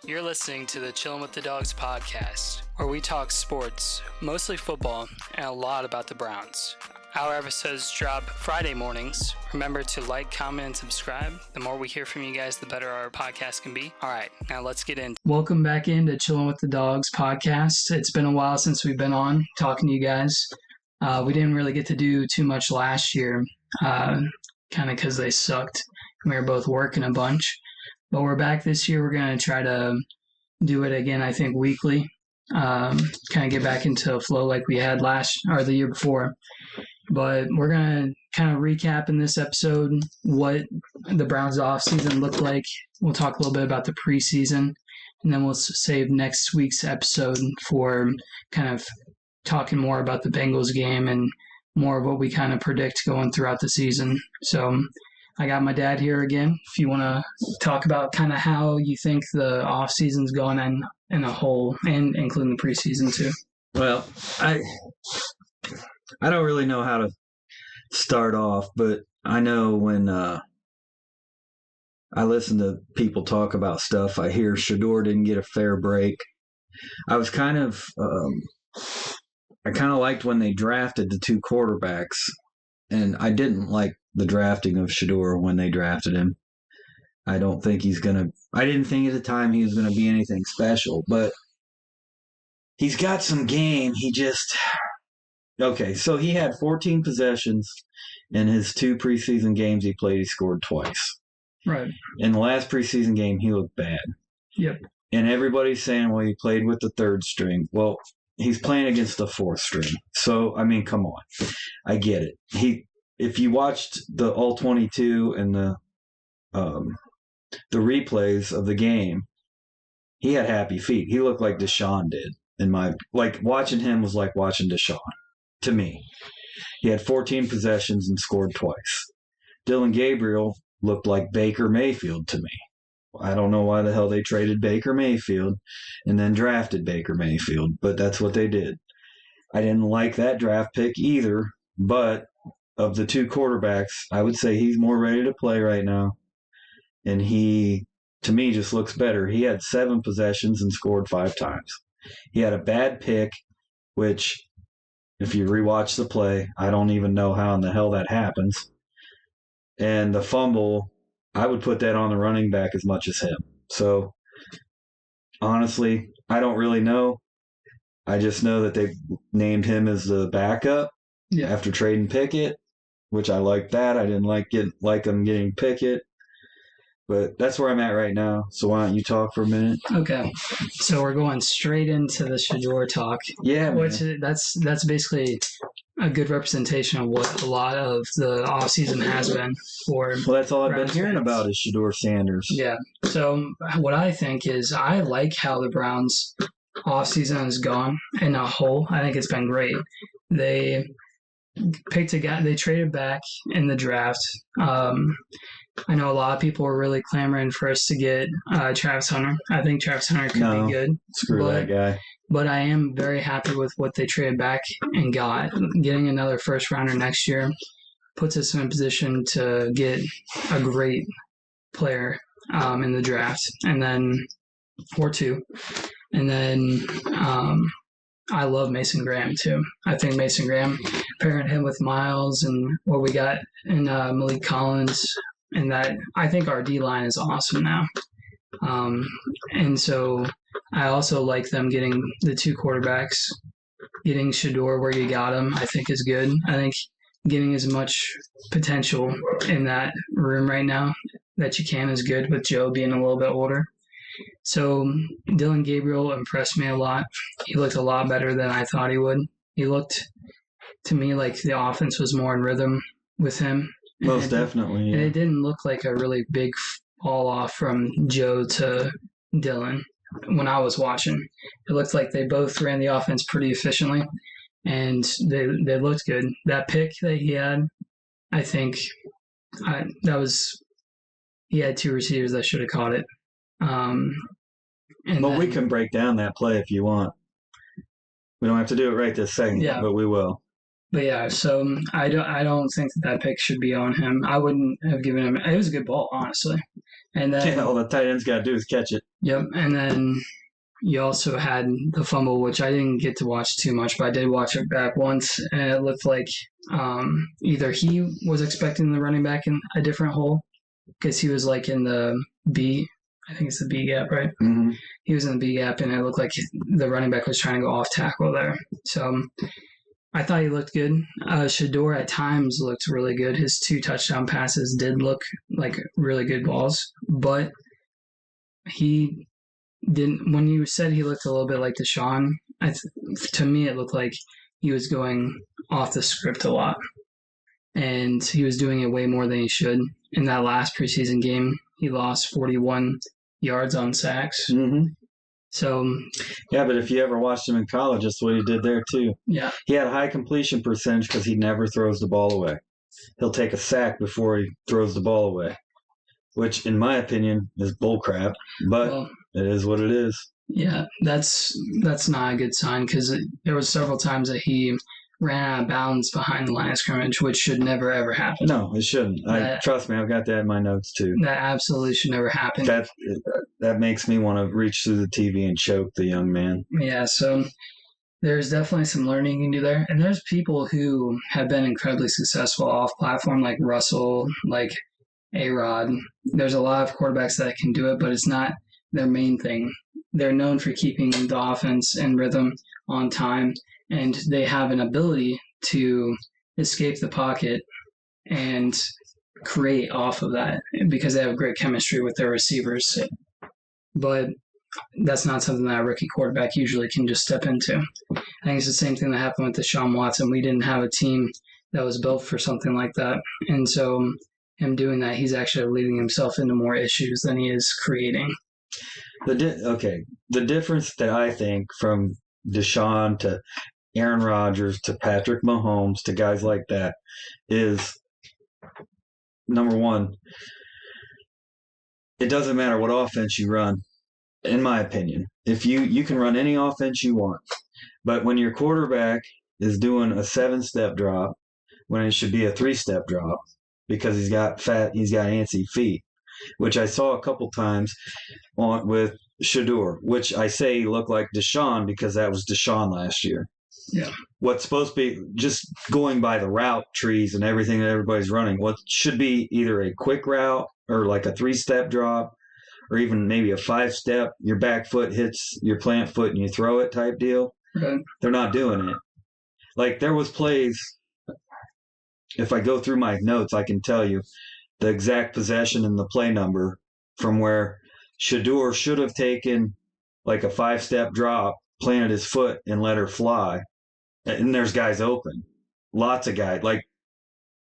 You're listening to the Chillen with the Dawgs podcast, where we talk sports, mostly football, and a lot about the Browns. Our episodes drop Friday mornings. Remember to like, comment, and subscribe. The more we hear from you guys, the better our podcast can be. All right, now let's get in. Welcome back into Chillen with the Dawgs podcast. It's been a while since we've been on talking to you guys. We didn't really get to do too much last year, kind of because they sucked. We were both working a bunch. But we're back this year. We're going to try to do it again, I think, weekly. Kind of get back into a flow like we had the year before. But we're going to kind of recap in this episode what the Browns offseason looked like. We'll talk a little bit about the preseason, and then we'll save next week's episode for kind of talking more about the Bengals game and more of what we kind of predict going throughout the season. So I got my dad here again. If you want to talk about kind of how you think the off season's going in a whole, and including the preseason too. Well, I don't really know how to start off, but I know when I listen to people talk about stuff, I hear Shedeur didn't get a fair break. I was kind of liked when they drafted the two quarterbacks, and I didn't like the drafting of Shedeur when they drafted him. I didn't think at the time he was going to be anything special, but he's got some game. So he had 14 possessions in his two preseason games he played. He scored twice. Right. In the last preseason game, he looked bad. Yep. And everybody's saying, well, he played with the third string. Well, he's playing against the fourth string. So, I mean, come on. I get it. If you watched the all 22 and the replays of the game, he had happy feet. He looked like Deshaun did. Watching him was like watching Deshaun to me. He had 14 possessions and scored twice. Dillon Gabriel looked like Baker Mayfield to me. I don't know why the hell they traded Baker Mayfield and then drafted Baker Mayfield, but that's what they did. I didn't like that draft pick either, but of the two quarterbacks, I would say he's more ready to play right now. And he, to me, just looks better. He had 7 possessions and scored 5 times. He had a bad pick, which, if you rewatch the play, I don't even know how in the hell that happens. And the fumble, I would put that on the running back as much as him. So, honestly, I don't really know. I just know that they named him as the backup after trading Pickett, which I like that. I didn't like them getting Pickett. But that's where I'm at right now. So why don't you talk for a minute? Okay. So we're going straight into the Shedeur talk. Yeah, which that's basically a good representation of what a lot of the offseason has been for. Well, that's all I've been hearing about is Shedeur Sanders. Yeah. So what I think is I like how the Browns offseason has gone in a whole. I think it's been great. They picked a guy. They traded back in the draft. I know a lot of people were really clamoring for us to get Travis Hunter. I think Travis Hunter could be good. Screw that guy. But I am very happy with what they traded back and got. Getting another first rounder next year puts us in a position to get a great player in the draft, or two. And then I love Mason Graham too. I think Mason Graham, pairing him with Miles and what we got in Malik Collins, and that I think our D-line is awesome now. And so I also like them getting the two quarterbacks. Getting Shedeur where you got him, I think, is good. I think getting as much potential in that room right now that you can is good, with Joe being a little bit older. So Dillon Gabriel impressed me a lot. He looked a lot better than I thought he would. He looked to me like the offense was more in rhythm with him. Most definitely, yeah. And it didn't look like a really big fall off from Joe to Dillon when I was watching. It looked like they both ran the offense pretty efficiently, and they looked good. That pick that he had, I think, he had 2 receivers that should have caught it. We can break down that play if you want. We don't have to do it right this second, but we will. But yeah, so I don't think that pick should be on him. I wouldn't have given him. It was a good ball, honestly. And then all the tight end's got to do is catch it. Yep, and then you also had the fumble, which I didn't get to watch too much, but I did watch it back once, and it looked like either he was expecting the running back in a different hole because he was like in the B, I think it's the B gap, right? Mm-hmm. He was in the B gap, and it looked like the running back was trying to go off tackle there. So I thought he looked good. Shador at times looked really good. His 2 touchdown passes did look like really good balls, but he didn't. When you said he looked a little bit like Deshaun, to me it looked like he was going off the script a lot, and he was doing it way more than he should. In that last preseason game, he lost 41 yards on sacks. Mm-hmm. So yeah, but if you ever watched him in college, that's what he did there too. Yeah, he had a high completion percentage because he never throws the ball away. He'll take a sack before he throws the ball away, which, in my opinion, is bullcrap. But it is what it is. Yeah, that's not a good sign because there was several times that he ran out of bounds behind the line of scrimmage, which should never, ever happen. No, it shouldn't. Trust me, I've got that in my notes too. That absolutely should never happen. That makes me want to reach through the TV and choke the young man. Yeah, so there's definitely some learning you can do there. And there's people who have been incredibly successful off-platform, like Russell, like A-Rod. There's a lot of quarterbacks that can do it, but it's not their main thing. They're known for keeping the offense in rhythm on time, and they have an ability to escape the pocket and create off of that because they have great chemistry with their receivers. But that's not something that a rookie quarterback usually can just step into. I think it's the same thing that happened with Deshaun Watson. We didn't have a team that was built for something like that. And so him doing that, he's actually leading himself into more issues than he is creating. The difference that I think from Deshaun to Aaron Rodgers to Patrick Mahomes to guys like that is, number one, it doesn't matter what offense you run, in my opinion. If you can run any offense you want, but when your quarterback is doing a 7-step drop when it should be a 3-step drop because he's got antsy feet, which I saw a couple times with Shador, which I say looked like Deshaun because that was Deshaun last year. Yeah. What's supposed to be just going by the route trees and everything that everybody's running, what should be either a quick route or like a 3-step drop or even maybe a 5-step, your back foot hits your plant foot and you throw it type deal. Okay. They're not doing it. Like there was plays, if I go through my notes, I can tell you the exact possession and the play number from where Shador should have taken like a 5-step drop, planted his foot, and let her fly. And there's guys open. Lots of guys. Like,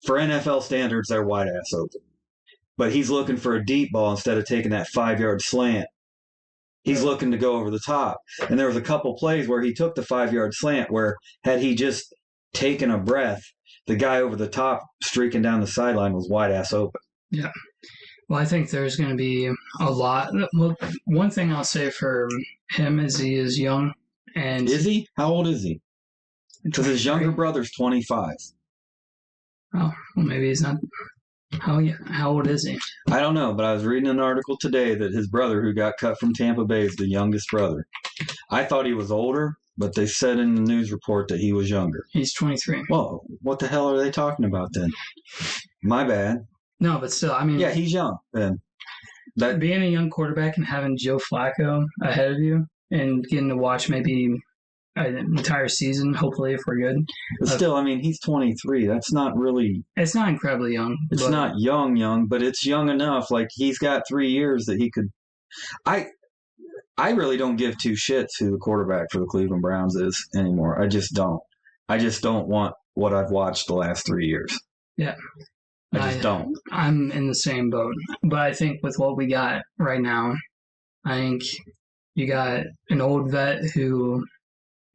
for NFL standards, they're wide-ass open. But he's looking for a deep ball instead of taking that 5-yard slant. He's looking to go over the top. And there was a couple plays where he took the 5-yard slant where had he just taken a breath, the guy over the top streaking down the sideline was wide-ass open. Yeah. Well, I think there's going to be a lot. Well, one thing I'll say for him is he is young. And is he? How old is he? Because his younger brother's 25. Oh, well, maybe he's not. How old is he? I don't know, but I was reading an article today that his brother, who got cut from Tampa Bay, is the youngest brother. I thought he was older, but they said in the news report that he was younger. He's 23. Well, what the hell are they talking about then? My bad. No, but still, I mean... Yeah, he's young. Being a young quarterback and having Joe Flacco ahead of you and getting to watch maybe an entire season, hopefully, if we're good. But still, I mean, he's 23. That's not really... It's not incredibly young. It's not young, but it's young enough. Like, he's got 3 years that he could... I really don't give two shits who the quarterback for the Cleveland Browns is anymore. I just don't. I just don't want what I've watched the last 3 years. Yeah. I just don't. I'm in the same boat. But I think with what we got right now, I think you got an old vet who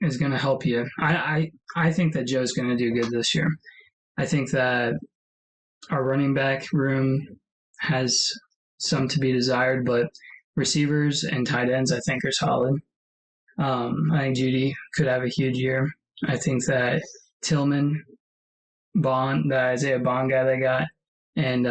is going to help you. I think that Joe's going to do good this year. I think that our running back room has some to be desired, but receivers and tight ends I think are solid. I think Judy could have a huge year. I think that Tillman, Bond, the Isaiah Bond guy they got, and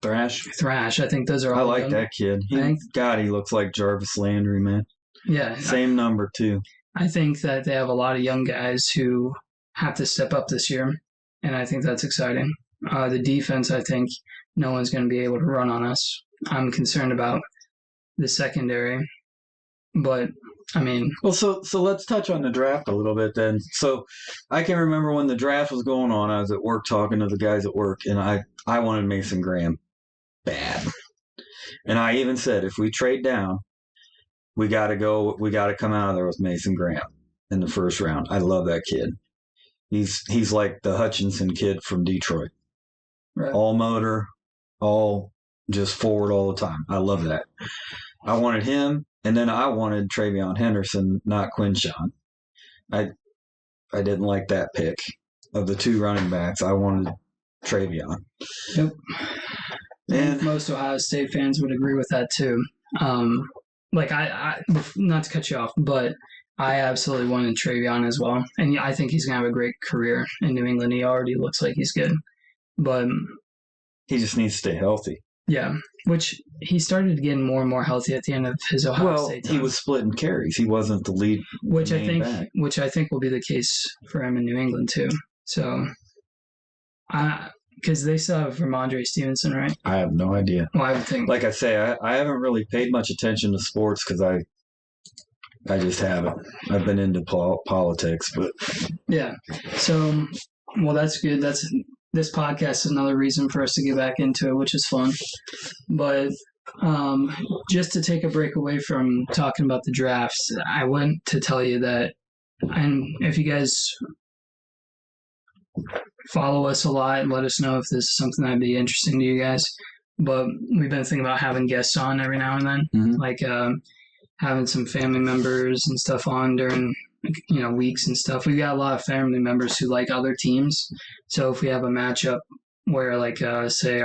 Thrash. I think those are all I like young. that kid. He looks like Jarvis Landry, man. Yeah. Same number, too. I think that they have a lot of young guys who have to step up this year, and I think that's exciting. The defense, I think no one's going to be able to run on us. I'm concerned about the secondary, but I mean, well, so let's touch on the draft a little bit then. So I can remember when the draft was going on, I was at work talking to the guys at work, and I wanted Mason Graham bad, and I even said if we trade down, we got to come out of there with Mason Graham in the first round. I love that kid. He's like the Hutchinson kid from Detroit. Right. All motor, all just forward all the time. I love that. I wanted him, and then I wanted Travion Henderson, not Quinshawn. I didn't like that pick. Of the two running backs, I wanted Travion. Yep. And most Ohio State fans would agree with that too. I not to cut you off, but I absolutely wanted Travion as well. And I think he's going to have a great career in New England. He already looks like he's good. But he just needs to stay healthy. Yeah, which he started getting more and more healthy at the end of his Ohio State time. He was splitting carries. He wasn't the lead. Which I think will be the case for him in New England too. So, because they still have Ramondre Stevenson, right? I have no idea. Well, I would think. Like I say, I haven't really paid much attention to sports because I just haven't. I've been into politics, but yeah. So, well, that's good. This podcast is another reason for us to get back into it, which is fun. But just to take a break away from talking about the drafts, I want to tell you that, and if you guys follow us a lot and let us know if this is something that'd be interesting to you guys. But we've been thinking about having guests on every now and then, like having some family members and stuff on during weeks and stuff. We've got a lot of family members who like other teams. So if we have a matchup where, say,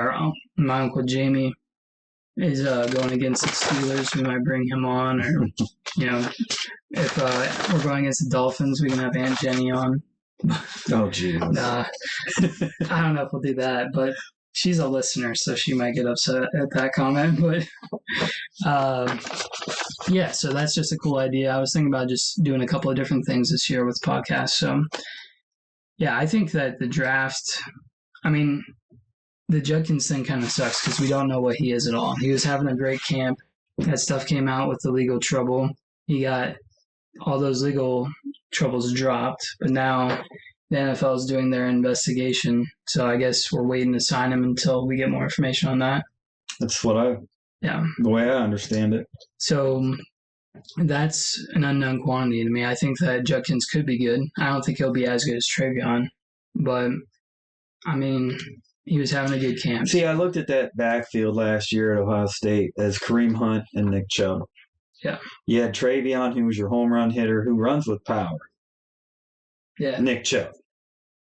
my Uncle Jamie is going against the Steelers, we might bring him on. Or, if we're going against the Dolphins, we can have Aunt Jenny on. Oh, geez. I don't know if we'll do that, but she's a listener, so she might get upset at that comment. But yeah, so that's just a cool idea. I was thinking about just doing a couple of different things this year with podcasts. So yeah, I think that the draft, the Judkins thing kind of sucks because we don't know what he is at all. He was having a great camp. That stuff came out with the legal trouble. He got all those legal troubles dropped, but now the NFL is doing their investigation. So I guess we're waiting to sign him until we get more information on that. That's the way I understand it. So that's an unknown quantity to me. I think that Judkins could be good. I don't think he'll be as good as Travion, but he was having a good camp. See, I looked at that backfield last year at Ohio State as Kareem Hunt and Nick Chubb. Yeah. You had Travion, who was your home run hitter, who runs with power. Yeah. Nick Chubb.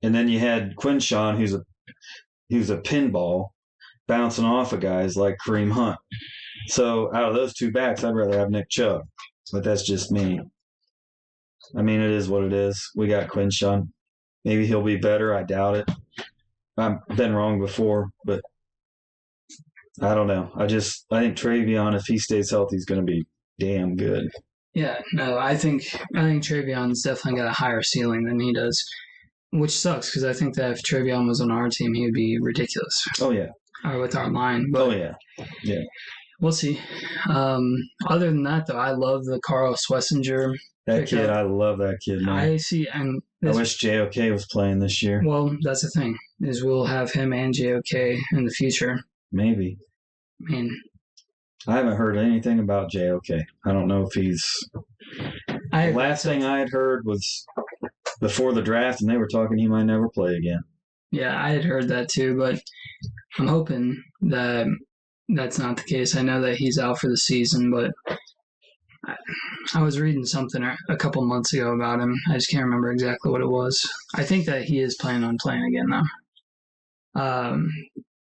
And then you had Quinshawn, who's a pinball bouncing off of guys like Kareem Hunt. So out of those two backs, I'd rather have Nick Chubb. But that's just me. It is what it is. We got Quinshawn. Maybe he'll be better. I doubt it. I've been wrong before, but I don't know. I think Travion, if he stays healthy, is going to be damn good. Yeah, no, I think Travion's definitely got a higher ceiling than he does, which sucks because I think that if Travion was on our team, he would be ridiculous. Oh, yeah. With our line. But yeah. We'll see. Other than that, though, I love the Carl Schlesinger. That kid, I love that kid, man. I see, and I wish JOK was playing this year. Well, that's the thing, is we'll have him and JOK in the future. Maybe. I haven't heard anything about JOK. I don't know if he's... The last thing I had heard was before the draft, and they were talking he might never play again. Yeah, I had heard that too, but I'm hoping that that's not the case. I know that he's out for the season, but I was reading something a couple months ago about him. I just can't remember exactly what it was. I think that he is planning on playing again, though.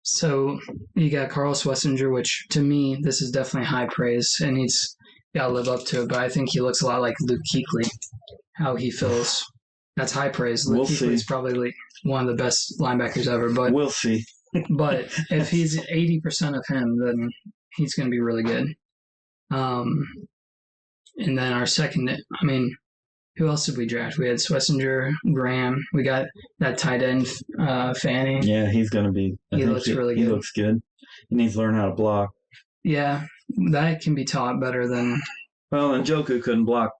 So you got Carl Schlesinger, which to me, this is definitely high praise, and he's got to live up to it. But I think he looks a lot like Luke Kuechly, how he feels. That's high praise. Luke Kuechly is probably one of the best linebackers ever. But we'll see. But if he's 80% of him, then he's going to be really good. And then our second, who else did we draft? We had Schlesinger, Graham. We got that tight end, Fanning. Yeah, he's going to be. He looks really good. He looks good. He needs to learn how to block. Yeah, that can be taught better than. Well, and Njoku couldn't block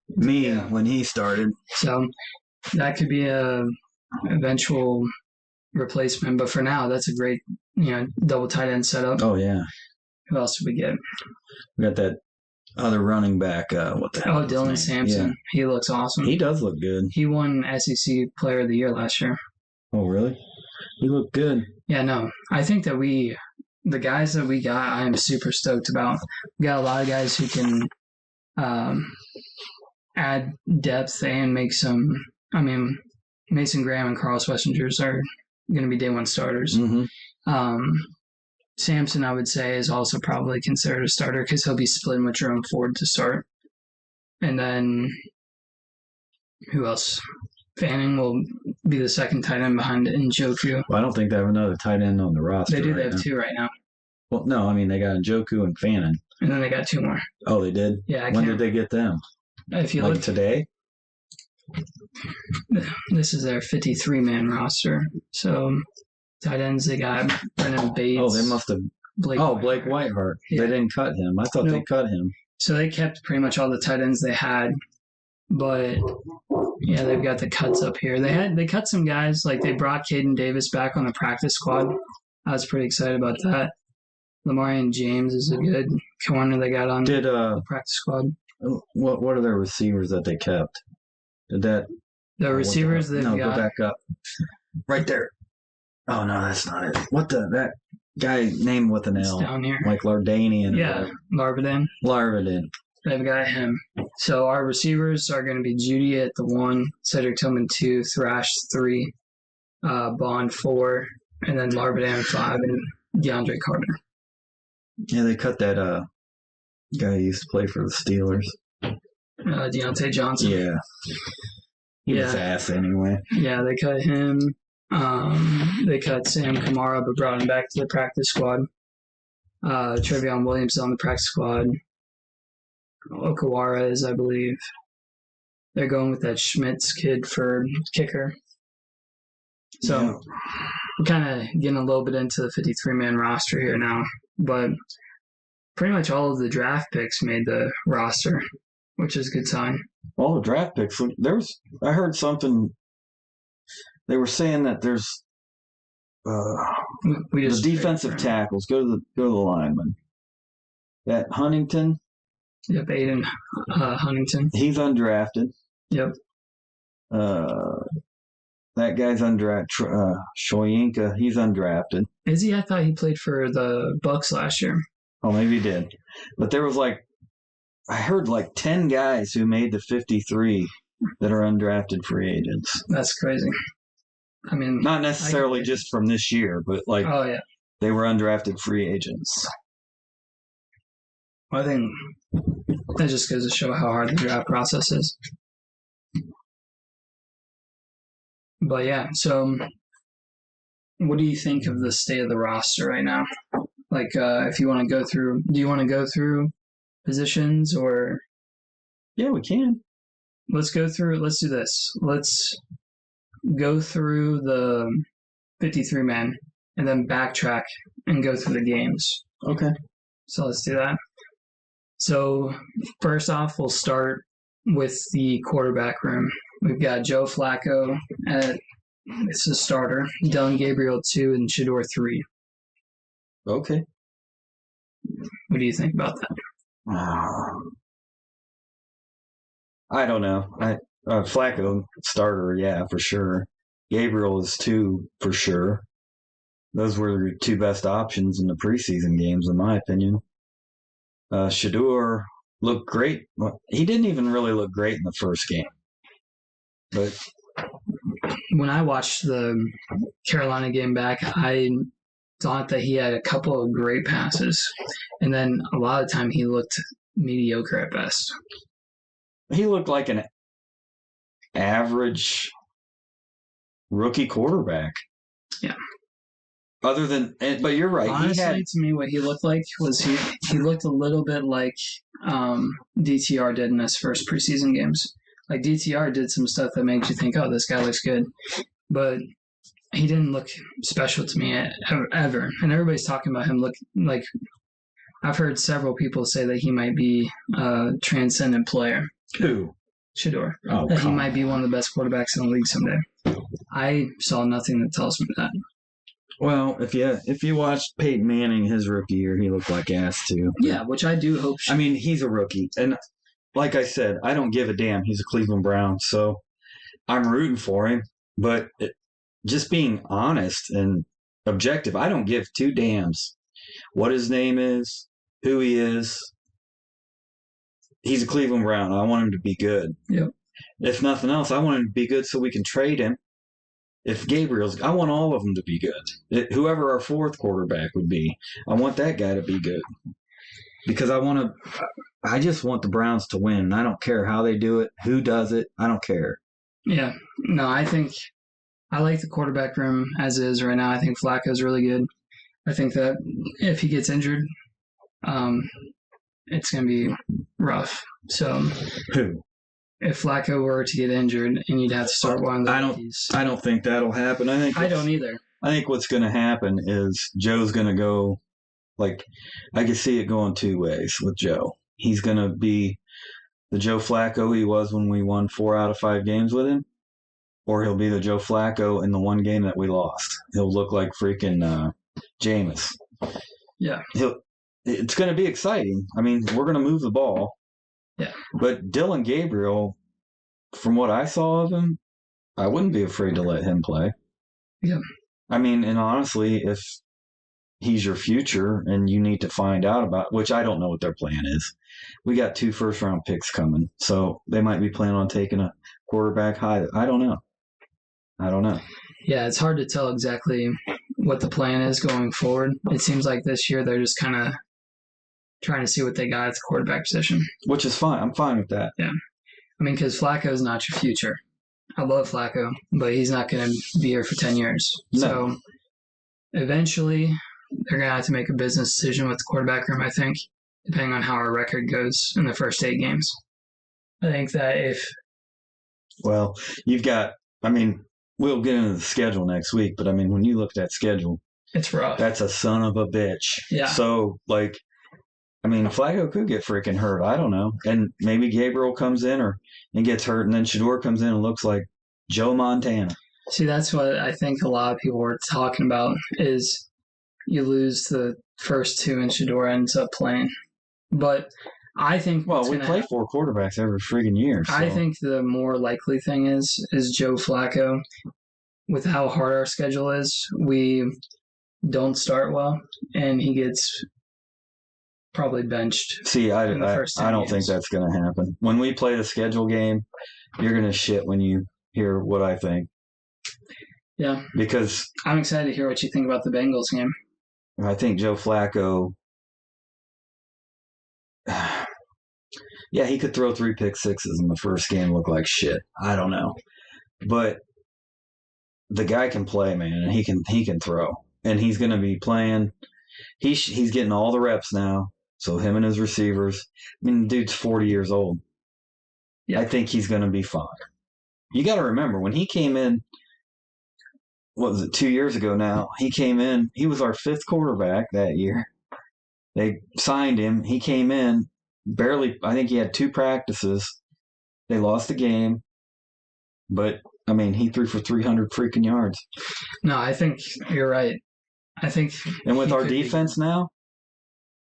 me when he started. So that could be a eventual replacement. But for now, that's a great, double tight end setup. Oh, yeah. Who else did we get? We got that other running back. What the hell? Oh, Dylan Sampson. Yeah. He looks awesome. He does look good. He won SEC Player of the Year last year. Oh, really? He looked good. Yeah, no. I think that the guys that we got, I am super stoked about. We got a lot of guys who can add depth and make some. Mason Graham and Carl Schlesingers are going to be day one starters. Mm-hmm. Sampson, I would say, is also probably considered a starter because he'll be splitting with Jerome Ford to start. And then, who else? Fanning will be the second tight end behind Njoku. Well, I don't think they have another tight end on the roster. They do. They have two right now. Well, no, they got Njoku and Fanning. And then they got two more. Oh, they did? Yeah. When did they get them? If you look today? This is their 53-man roster. So, tight ends, they got Brennan Bates. Oh, they must have. Blake Whiteheart. Yeah. They didn't cut him. I thought they cut him. So they kept pretty much all the tight ends they had. But, yeah, they've got the cuts up here. They cut some guys. Like, they brought Caden Davis back on the practice squad. I was pretty excited about that. Lamarian James is a good corner they got on the practice squad. What are their receivers that they kept? The receivers they've got. No, go back up. Right there. Oh, no, that's not it. That guy named with an L. Down here. Like Lardanian. Yeah, Larvadin. They've got him. So our receivers are going to be Judy at the 1, Cedric Tillman 2, Thrash 3, Bond 4, and then Larvadin 5, and DeAndre Carter. Yeah, they cut that guy who used to play for the Steelers. Deontay Johnson. Yeah. He was ass anyway. Yeah, they cut him. They cut Sam Kamara, but brought him back to the practice squad. Trevion Williams on the practice squad. Okawara is, I believe. They're going with that Schmitz kid for kicker. So we're kind of getting a little bit into the 53-man roster here now. But pretty much all of the draft picks made the roster, which is a good sign. All the draft picks. I heard something. They were saying that there's the defensive tackles. Go to the lineman. That Huntington. Yep, Aiden Huntington. He's undrafted. Yep. That guy's undrafted. Shoyinka, he's undrafted. Is he? I thought he played for the Bucks last year. Oh, maybe he did. But there was I heard 10 guys who made the 53 that are undrafted free agents. That's crazy. Not necessarily just from this year, but oh, yeah. They were undrafted free agents. I think that just goes to show how hard the draft process is. But yeah, so what do you think of the state of the roster right now? If you want to go through, do you want to go through positions or? Yeah, we can. Let's do this. Let's go through the 53-man and then backtrack and go through the games. Okay. So let's do that. So first off, we'll start with the quarterback room. We've got Joe Flacco it's a starter, Dylan Gabriel 2, and Shador 3. Okay. What do you think about that? I don't know. Flacco, starter, yeah, for sure. Gabriel is 2, for sure. Those were the 2 best options in the preseason games, in my opinion. Shador looked great. He didn't even really look great in the first game. But when I watched the Carolina game back, I thought that he had a couple of great passes. And then a lot of the time he looked mediocre at best. He looked like an average rookie quarterback. Yeah. Other than, but you're right. Honestly, to me, what he looked like was he looked a little bit like DTR did in his first preseason games. Like DTR did some stuff that makes you think, oh, this guy looks good. But he didn't look special to me ever. And everybody's talking about him look like I've heard several people say that he might be a transcendent player. Who? Shador. Oh, that he might be one of the best quarterbacks in the league someday. I saw nothing that tells me that. Well, if you watched Peyton Manning his rookie year, he looked like ass too. Yeah, which I do hope. I mean, he's a rookie, and like I said, I don't give a damn. He's a Cleveland Brown, so I'm rooting for him. But just being honest and objective, I don't give two damns what his name is, who he is. He's a Cleveland Brown. I want him to be good. Yep. If nothing else, I want him to be good so we can trade him. If Gabriel's, I want all of them to be good. Whoever our fourth quarterback would be, I want that guy to be good. Because I just want the Browns to win. I don't care how they do it, who does it. I don't care. Yeah. No, I think I like the quarterback room as is right now. I think Flacco's really good. I think that if he gets injured, it's going to be rough. So, who? If Flacco were to get injured and you'd have to start one of the rookies. I don't think that'll happen. I don't either. I think what's going to happen is Joe's going to go, like, I can see it going two ways with Joe. He's going to be the Joe Flacco he was when we won 4 out of 5 games with him, or he'll be the Joe Flacco in the one game that we lost. He'll look like freaking Jameis. Yeah. It's going to be exciting. I mean, we're going to move the ball. Yeah. But Dylan Gabriel, from what I saw of him, I wouldn't be afraid to let him play. Yeah. I mean, and honestly, if he's your future and you need to find out about, which I don't know what their plan is. We got 2 first-round picks coming, so they might be planning on taking a quarterback high. I don't know. Yeah, it's hard to tell exactly what the plan is going forward. It seems like this year they're just kind of trying to see what they got at the quarterback position. Which is fine. I'm fine with that. Yeah. I mean, because Flacco's not your future. I love Flacco, but he's not going to be here for 10 years. No. So eventually they're going to have to make a business decision with the quarterback room, I think, depending on how our record goes in the first 8 games. I think that Well, you've got, I mean, we'll get into the schedule next week, but I mean, when you look at that schedule, it's rough. That's a son of a bitch. Yeah. So, like, I mean, Flacco could get freaking hurt. I don't know. And maybe Gabriel comes in and gets hurt, and then Shador comes in and looks like Joe Montana. See, that's what I think a lot of people were talking about is you lose the first 2 and Shador ends up playing. But I think... Well, we play 4 quarterbacks every friggin' year. So. I think the more likely thing is Joe Flacco. With how hard our schedule is, we don't start well, and he gets... probably benched. See, I don't think that's going to happen. When we play the schedule game, you're going to shit when you hear what I think. Yeah. Because I'm excited to hear what you think about the Bengals game. I think Joe Flacco, yeah, he could throw 3 pick sixes in the first game, look like shit. I don't know. But the guy can play, man, and he can throw. And he's going to be playing. He's getting all the reps now. So him and his receivers. I mean, the dude's 40 years old. Yeah. I think he's going to be fine. You got to remember, when he came in, what was it, 2 years ago now, he came in, he was our 5th quarterback that year. They signed him. He came in, barely, I think he had 2 practices. They lost the game. But, I mean, he threw for 300 freaking yards. No, I think you're right. I think... And with our defense now,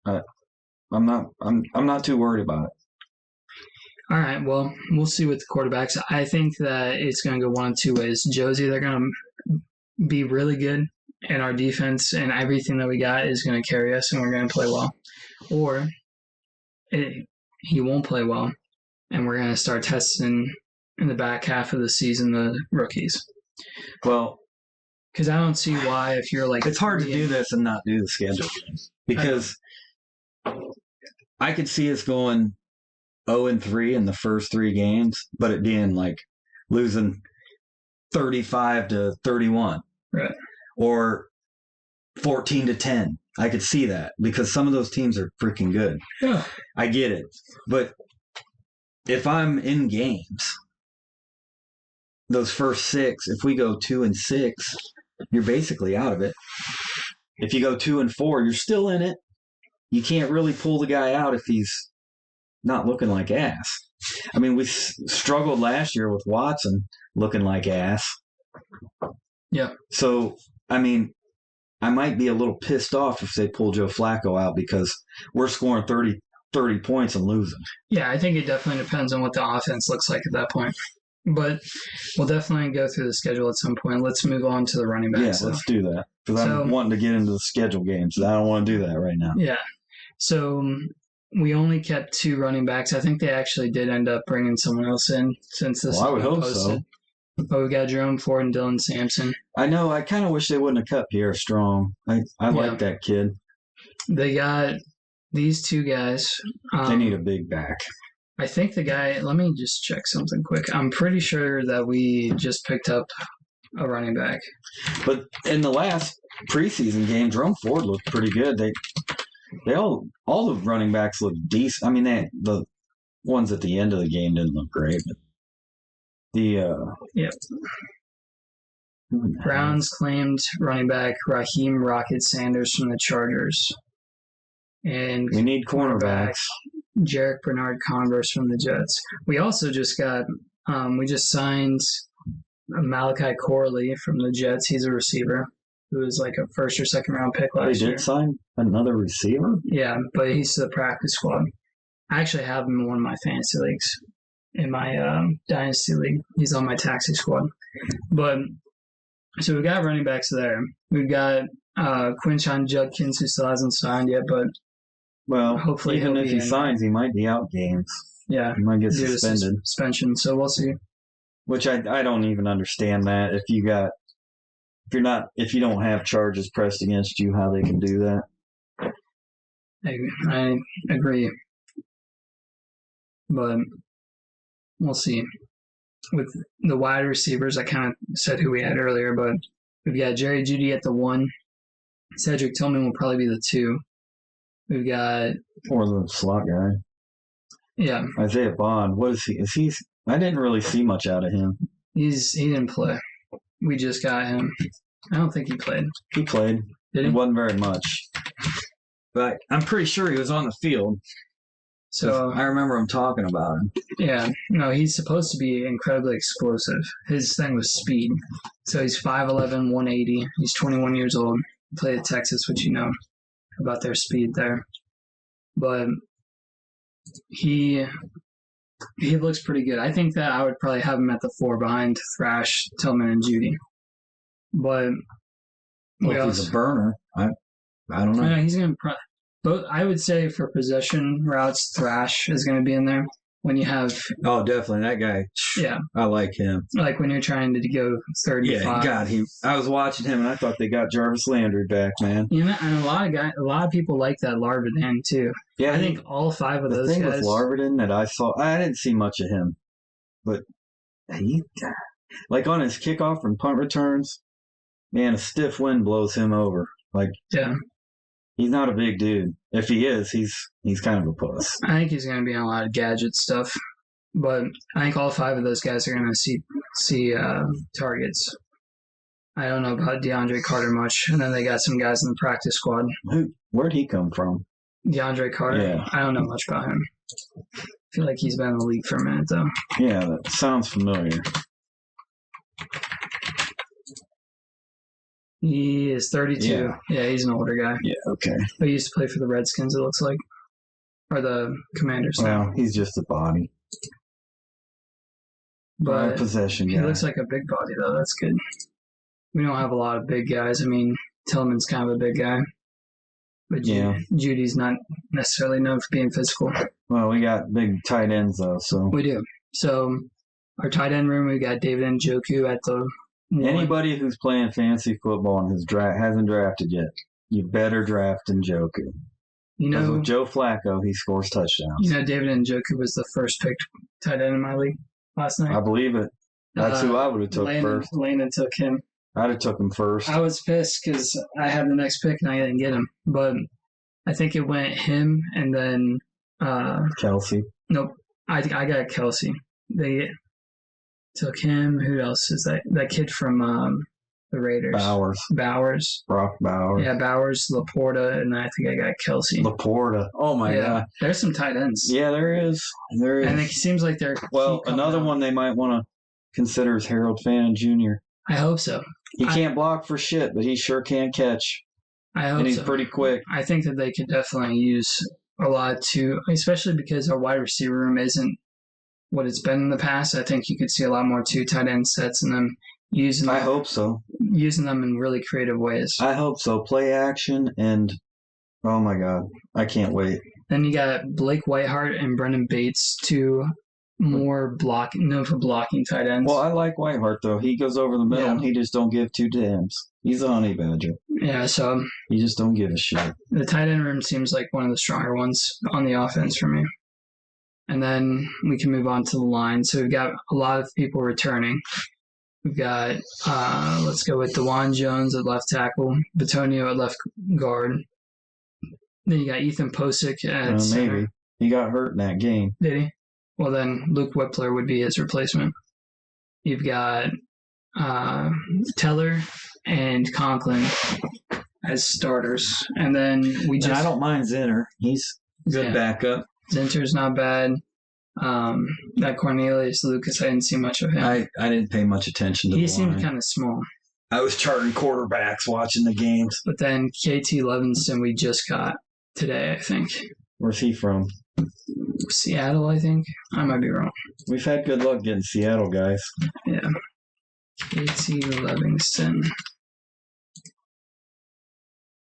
I'm not too worried about it. All right, well, we'll see with the quarterbacks. I think that it's going to go one of 2 ways. Joe's either going to be really good, and our defense and everything that we got is going to carry us, and we're going to play well. Or he won't play well, and we're going to start testing in the back half of the season the rookies. Well, because I don't see why if you're like... It's hard to do this and not do the schedule. Because I could see us going 0-3 in the first 3 games, but it being like losing 35-31. Right. Or 14-10. I could see that because some of those teams are freaking good. Yeah. I get it. But if I'm in games, those first 6, if we go 2-6, you're basically out of it. If you go 2-4, you're still in it. You can't really pull the guy out if he's not looking like ass. I mean, we struggled last year with Watson looking like ass. Yeah. So, I mean, I might be a little pissed off if they pull Joe Flacco out because we're scoring 30 points and losing. Yeah, I think it definitely depends on what the offense looks like at that point. But we'll definitely go through the schedule at some point. Let's move on to the running backs. Yeah, let's do that. Because I'm wanting to get into the schedule games. I don't want to do that right now. Yeah. So we only kept 2 running backs. I think they actually did end up bringing someone else in since this I would hope posted. so. But we got Jerome Ford and Dylan Sampson. I know. I kind of wish they wouldn't have cut Pierre Strong. I like that kid. They got these 2 guys. They need a big back. I think the guy, let me just check something quick. I'm pretty sure that we just picked up a running back. But in the last preseason game, Jerome Ford looked pretty good. They all the running backs looked decent. I mean, the ones at the end of the game didn't look great. But Browns claimed running back Raheem Rocket Sanders from the Chargers. And we need cornerbacks. Jarek Bernard Converse from the Jets. We also just got, we just signed Malachi Corley from the Jets. He's a receiver who was like a first or second round pick last year. They did sign another receiver? Yeah, but he's to the practice squad. I actually have him in one of my fantasy leagues. In my dynasty league. He's on my taxi squad. But, so we've got running backs there. We've got Quinshon Judkins, who still hasn't signed yet, but hopefully even if he signs, he might be out games. Yeah. He might get suspended. Suspension, so we'll see. Which I don't even understand that. If you don't have charges pressed against you, how they can do that. I agree. But we'll see. With the wide receivers, I kind of said who we had earlier, but we've got Jerry Jeudy at the 1. Cedric Tillman will probably be the 2. We've got... Or the slot guy. Yeah. Isaiah Bond. What is he? I didn't really see much out of him. He didn't play. We just got him. I don't think he played. He played. Did he? It wasn't very much. But I'm pretty sure he was on the field. So I remember him talking about him. Yeah. No, he's supposed to be incredibly explosive. His thing was speed. So he's 5'11", 180. He's 21 years old. He played at Texas, which you know about their speed there. But he looks pretty good. I think that I would probably have him at the 4 behind Thrash, Tillman, and Jeudy. But if he's a burner, I don't know. He's going to both. I would say for possession routes, Thrash is going to be in there. When you have... Oh, definitely. That guy. Yeah. I like him. Like when you're trying to go 35. Yeah, God, I was watching him and I thought they got Jarvis Landry back, man. You know, and a lot of people like that Larvin too. Yeah, I think all 5 of those guys. The thing with Larvin that I saw, I didn't see much of him, but he, like on his kickoff and punt returns, man, a stiff wind blows him over. Like, yeah. He's not a big dude. If he is, he's kind of a puss. I think he's going to be on a lot of gadget stuff, but I think all 5 of those guys are going to see targets. I don't know about DeAndre Carter much, and then they got some guys in the practice squad. Where'd he come from? DeAndre Carter? Yeah. I don't know much about him. I feel like he's been in the league for a minute, though. Yeah, that sounds familiar. He is 32. Yeah, he's an older guy. Yeah, okay. But he used to play for the Redskins, it looks like. Or the Commanders. Well, he's just a body. But possession guy. He looks like a big body, though. That's good. We don't have a lot of big guys. I mean, Tillman's kind of a big guy. But Judy's not necessarily known for being physical. Well, we got big tight ends, though. So we do. So our tight end room, we got David Njoku at the... Anybody who's playing fantasy football and hasn't drafted yet, you better draft Njoku. You know, with Joe Flacco, he scores touchdowns. You know, David Njoku was the first picked tight end in my league last night. I believe it. That's who I would have took first. Landon took him. I'd have took him first. I was pissed because I had the next pick and I didn't get him. But I think it went him and then Kelsey. Nope. I got Kelsey. They took him. Who else is that? That kid from the Raiders. Bowers. Brock Bowers. Yeah, Bowers, Laporta, and I think I got Kelsey. Laporta. Oh my God. There's some tight ends. Yeah, there is. There is. And it seems like they're another one they might want to consider is Harold Fannin Jr. I hope so. He can't block for shit, but he sure can catch. I hope and he's so. pretty quick. I think that they could definitely use a lot too, especially because our wide receiver room isn't what it's been in the past. I think you could see a lot more 2 tight end sets and them using them. I hope so. Using them in really creative ways. I hope so. Play action and oh my God, I can't wait. Then you got Blake Whitehart and Brendan Bates, 2 more known for blocking tight ends. Well, I like Whitehart though. He goes over the middle and he just don't give 2 damns. He's a honey badger. Yeah, so he just don't give a shit. The tight end room seems like one of the stronger ones on the offense for me. And then we can move on to the line. So we've got a lot of people returning. We've got, let's go with DeJuan Jones at left tackle, Bitonio at left guard. Then you got Ethan Posick at center. Maybe. He got hurt in that game. Did he? Well, then Luke Whippler would be his replacement. You've got Teller and Conklin as starters. And then I don't mind Zinner. He's good backup. Zinter's not bad. That Cornelius Lucas, I didn't see much of him. I didn't pay much attention to He the seemed line. kind of small. I was charting quarterbacks watching the games. But then KT Levinson we just got today, I think. Where's he from? Seattle, I think. I might be wrong. We've had good luck getting Seattle guys. Yeah. KT Levinson.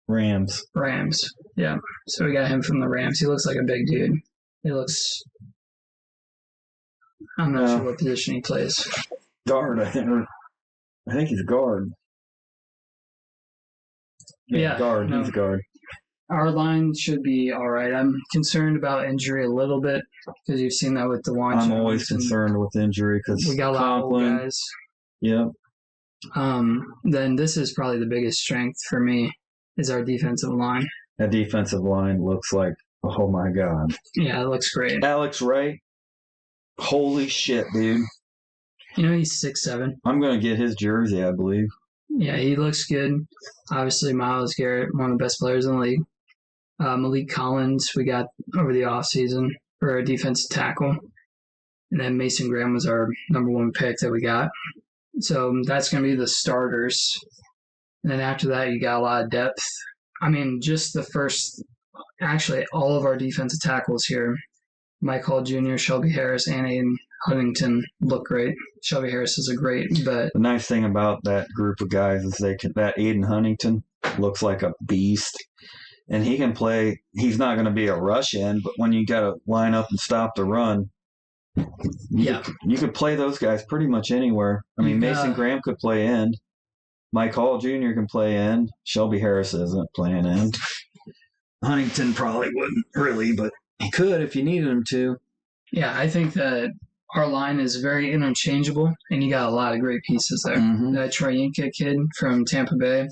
Rams. Yeah. So we got him from the Rams. He looks like a big dude. I'm not sure what position he plays. Guard, I think he's guard. Yeah, guard. No. He's guard. Our line should be all right. I'm concerned about injury a little bit because you've seen that with DeJuan Jones. I'm always concerned with injury because we got a lot of old guys. Yeah. Then this is probably the biggest strength for me is our defensive line. That defensive line looks like, oh my God. Yeah, it looks great. Alex Wright. Holy shit, dude. You know, he's 6'7". I'm going to get his jersey, I believe. Yeah, he looks good. Obviously, Myles Garrett, one of the best players in the league. Malik Collins, we got over the offseason for a defensive tackle. And then Mason Graham was our number 1 pick that we got. So that's going to be the starters. And then after that, you got a lot of depth. I mean, just the first, actually, all of our defensive tackles here, Mike Hall Jr., Shelby Harris, and Aiden Huntington look great. Shelby Harris is a great bet. The nice thing about that group of guys is that Aiden Huntington looks like a beast. And he can play. He's not going to be a rush end, but when you got to line up and stop the run, you could play those guys pretty much anywhere. I mean, Mason Graham could play end. Mike Hall Jr. can play end. Shelby Harris isn't playing end. Huntington probably wouldn't really, but he could if you needed him to. Yeah, I think that our line is very interchangeable, and you got a lot of great pieces there. Mm-hmm. That Troyinka kid from Tampa Bay,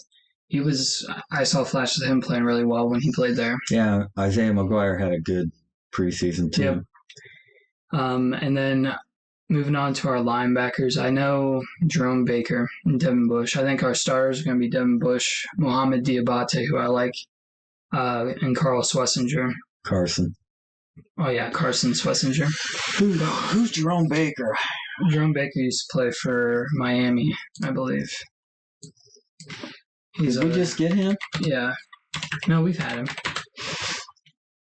I saw flashes of him playing really well when he played there. Yeah, Isaiah McGuire had a good preseason too. Yep. And then moving on to our linebackers, I know Jerome Baker and Devin Bush. I think our starters are going to be Devin Bush, Mohamed Diabate, who I like, and Carl Swessinger. Carson. Oh, yeah, Carson Swessinger. Who's Jerome Baker? Jerome Baker used to play for Miami, I believe. Did we just get him? Yeah. No, we've had him.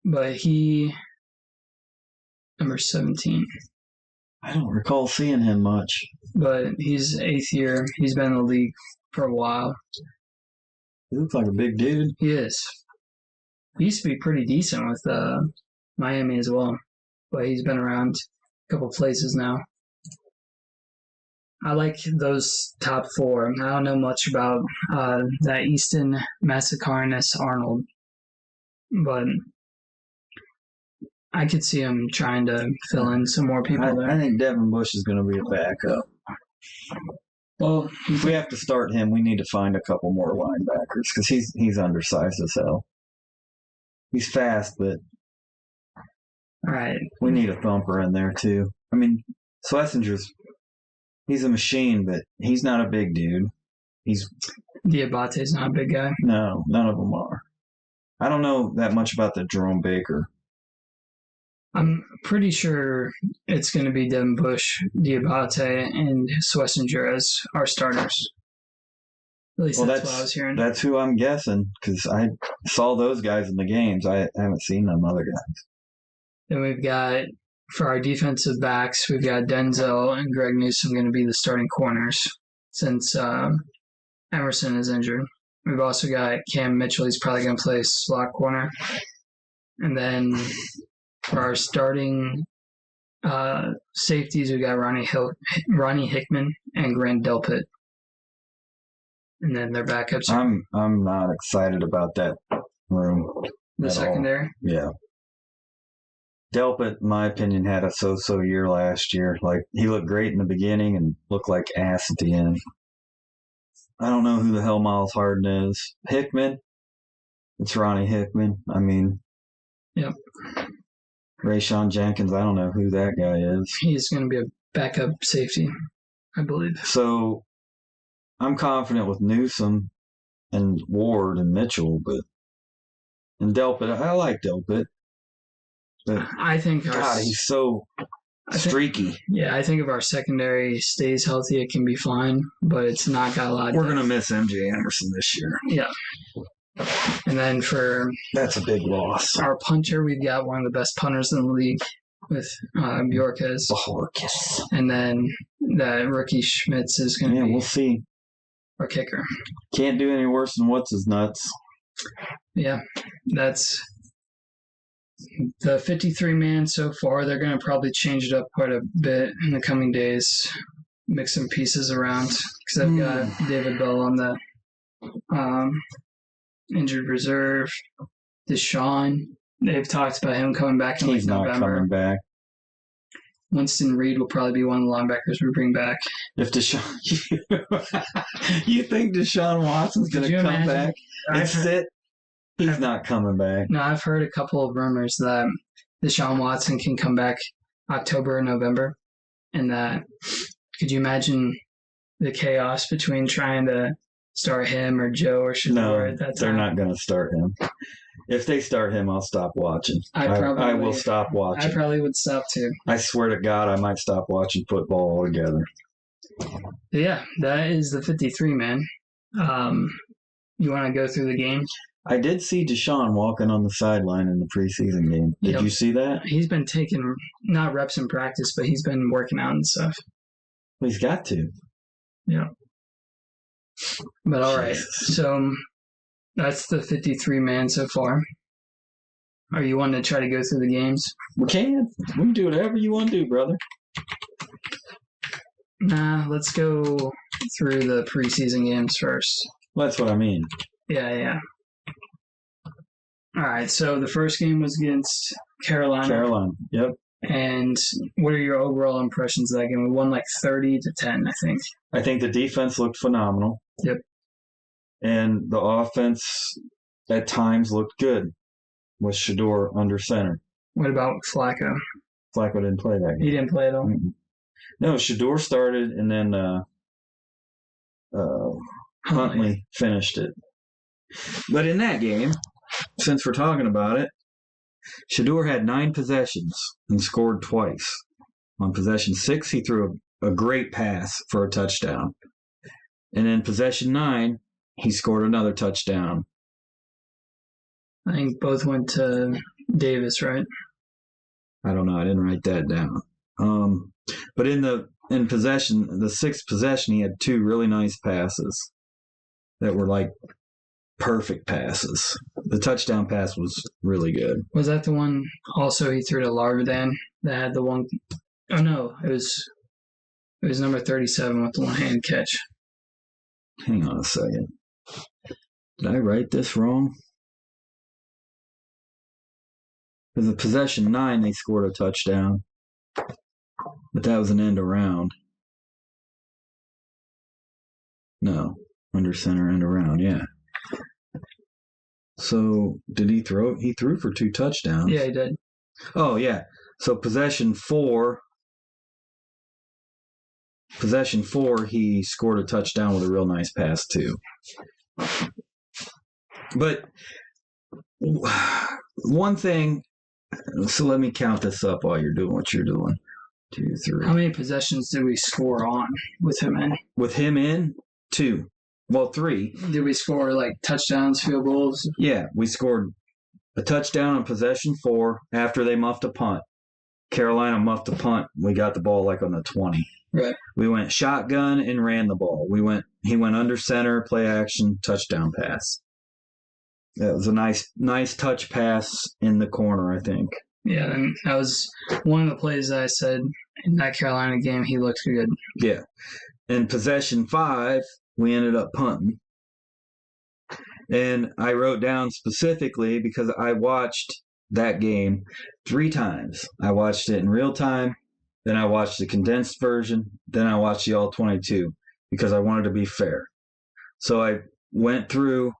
But number 17. I don't recall seeing him much. But he's 8th year. He's been in the league for a while. He looks like a big dude. He is. He used to be pretty decent with Miami as well. But he's been around a couple places now. I like those top 4. I don't know much about that Easton Massacarnis Arnold. But I could see him trying to fill in some more people there. I think Devin Bush is going to be a backup. Well, If we have to start him, we need to find a couple more linebackers because he's undersized as hell. He's fast, but all right. we need a thumper in there too. I mean, he's a machine, but he's not a big dude. Diabate's not a big guy. No, none of them are. I don't know that much about the Jerome Baker. I'm pretty sure it's going to be Devin Bush, Diabate, and Schlesinger as our starters. At least that's what I was hearing. That's who I'm guessing because I saw those guys in the games. I haven't seen them other guys. Then we've got, for our defensive backs, we've got Denzel and Greg Newsome going to be the starting corners since Emerson is injured. We've also got Cam Mitchell. He's probably going to play slot corner. And then for our starting safeties, we got Ronnie Hickman and Grant Delpit. And then their backups. I'm not excited about that room. The secondary? All. Yeah. Delpit, in my opinion, had a so-so year last year. Like, he looked great in the beginning and looked like ass at the end. I don't know who the hell Miles Harden is. Hickman? It's Ronnie Hickman. I mean... Yep. Rayshawn Jenkins, I don't know who that guy is. He's going to be a backup safety, I believe. So, I'm confident with Newsome and Ward and Mitchell, and Delpit. I like Delpit. But I think he's so streaky. I think if our secondary stays healthy, it can be fine, but it's not got a lot. We're going to miss MJ Anderson this year. Yeah. And then that's a big loss. Our punter, we've got one of the best punters in the league with Bjorkes. And then that rookie Schmitz is going to be. We'll see. Our kicker. Can't do any worse than what's his nuts. Yeah, that's the 53-man so far. They're going to probably change it up quite a bit in the coming days. Mix some pieces around because I've got David Bell on the injured reserve. Deshaun, they've talked about him coming back in November. He's not coming back. Winston Reed will probably be one of the linebackers we bring back. If Deshaun, you think Deshaun Watson's going to come back and sit? He's not coming back. No, I've heard a couple of rumors that Deshaun Watson can come back October or November, and that could you imagine the chaos between trying to start him or Joe or Shador at that time? They're not going to start him. If they start him, I'll stop watching. I will stop watching. I probably would stop too. I swear to God, I might stop watching football altogether. Yeah, that is the 53-man. You want to go through the game? I did see Deshaun walking on the sideline in the preseason game. Did you see that? He's been taking, not reps in practice, but he's been working out and stuff. Well, he's got to. Yeah. But all right, so that's the 53-man so far. Are you wanting to try to go through the games? We can. We can do whatever you want to do, brother. Nah, let's go through the preseason games first. Well, that's what I mean. Yeah. All right, so the first game was against Carolina. Yep. And what are your overall impressions of that game? We won like 30-10, I think. I think the defense looked phenomenal. Yep. And the offense at times looked good with Shador under center. What about Flacco? Flacco didn't play that game. He didn't play at all? Mm-hmm. No, Shador started and then Huntley finished it. But in that game, since we're talking about it, Shador had 9 possessions and scored twice. On possession 6, he threw a great pass for a touchdown. And in possession 9, he scored another touchdown. I think both went to Davis, right? I don't know. I didn't write that down. But in possession, the 6th possession, he had 2 really nice passes that were like perfect passes. The touchdown pass was really good. Was that the one also he threw to Larvadan that had the one? Oh no, it was number 37 with the one-hand catch. Hang on a second. Did I write this wrong? Because the possession 9, they scored a touchdown. But that was an end around. No, under center and around, yeah. So, did he throw? He threw for 2 touchdowns. Yeah, he did. Oh, yeah. So, possession 4, he scored a touchdown with a real nice pass, too. But one thing, so let me count this up while you're doing what you're doing. 2, 3. How many possessions did we score on with him in? With him in, 2. Well, 3. Did we score like touchdowns, field goals? Yeah, we scored a touchdown on possession 4 after they muffed a punt. Carolina muffed a punt. We got the ball like on the 20. Right. We went shotgun and ran the ball. He went under center, play action, touchdown pass. That was a nice touch pass in the corner, I think. Yeah, and that was one of the plays that I said in that Carolina game. He looked good. Yeah. In possession 5, we ended up punting. And I wrote down specifically because I watched that game 3 times. I watched it in real time, then I watched the condensed version, then I watched the all 22 because I wanted to be fair. So I went through,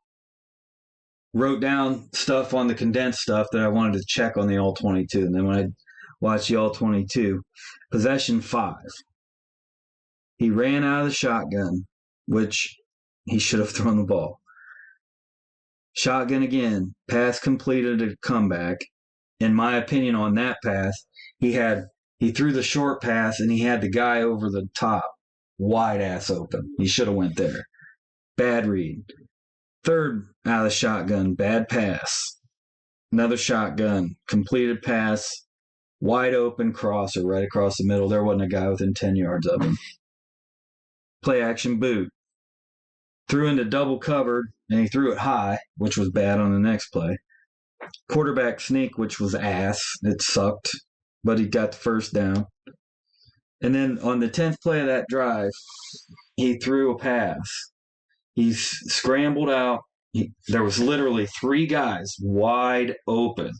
wrote down stuff on the condensed stuff that I wanted to check on the all 22. And then when I watched the all 22, possession 5, he ran out of the shotgun, which he should have thrown the ball. Shotgun again, pass completed a comeback. In my opinion, on that pass, he threw the short pass and he had the guy over the top, wide ass open. He should have went there. Bad read. Third out of the shotgun, bad pass. Another shotgun, completed pass, wide open crosser right across the middle. There wasn't a guy within 10 yards of him. Play action boot. Threw into double covered, and he threw it high, which was bad on the next play. Quarterback sneak, which was ass. It sucked, but he got the first down. And then on the 10th play of that drive, he threw a pass. He scrambled out. There was literally 3 guys wide open,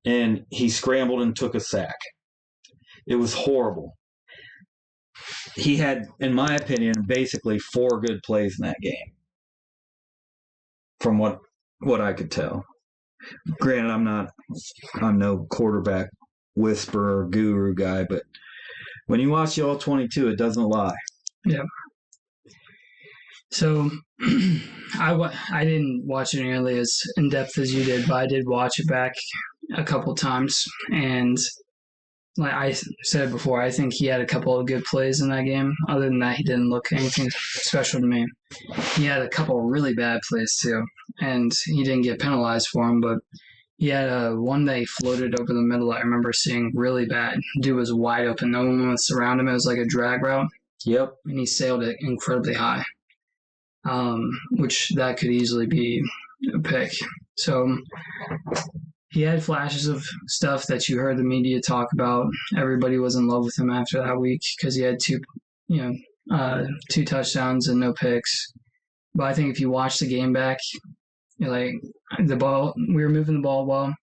and he scrambled and took a sack. It was horrible. He had, in my opinion, basically 4 good plays in that game, from what I could tell. Granted, I'm no quarterback whisperer or guru guy, but when you watch the all 22, it doesn't lie. Yeah. So I didn't watch it nearly as in depth as you did, but I did watch it back a couple times, and like I said before, I think he had a couple of good plays in that game. Other than that, he didn't look anything special to me. He had a couple of really bad plays too, and he didn't get penalized for them, but he had one that he floated over the middle I remember seeing really bad. Dude was wide open. No one was around him. It was like a drag route. Yep. And he sailed it incredibly high, which that could easily be a pick. So he had flashes of stuff that you heard the media talk about. Everybody was in love with him after that week because he had 2 touchdowns and no picks. But I think if you watch the game back, you're like, the ball, we were moving the ball well,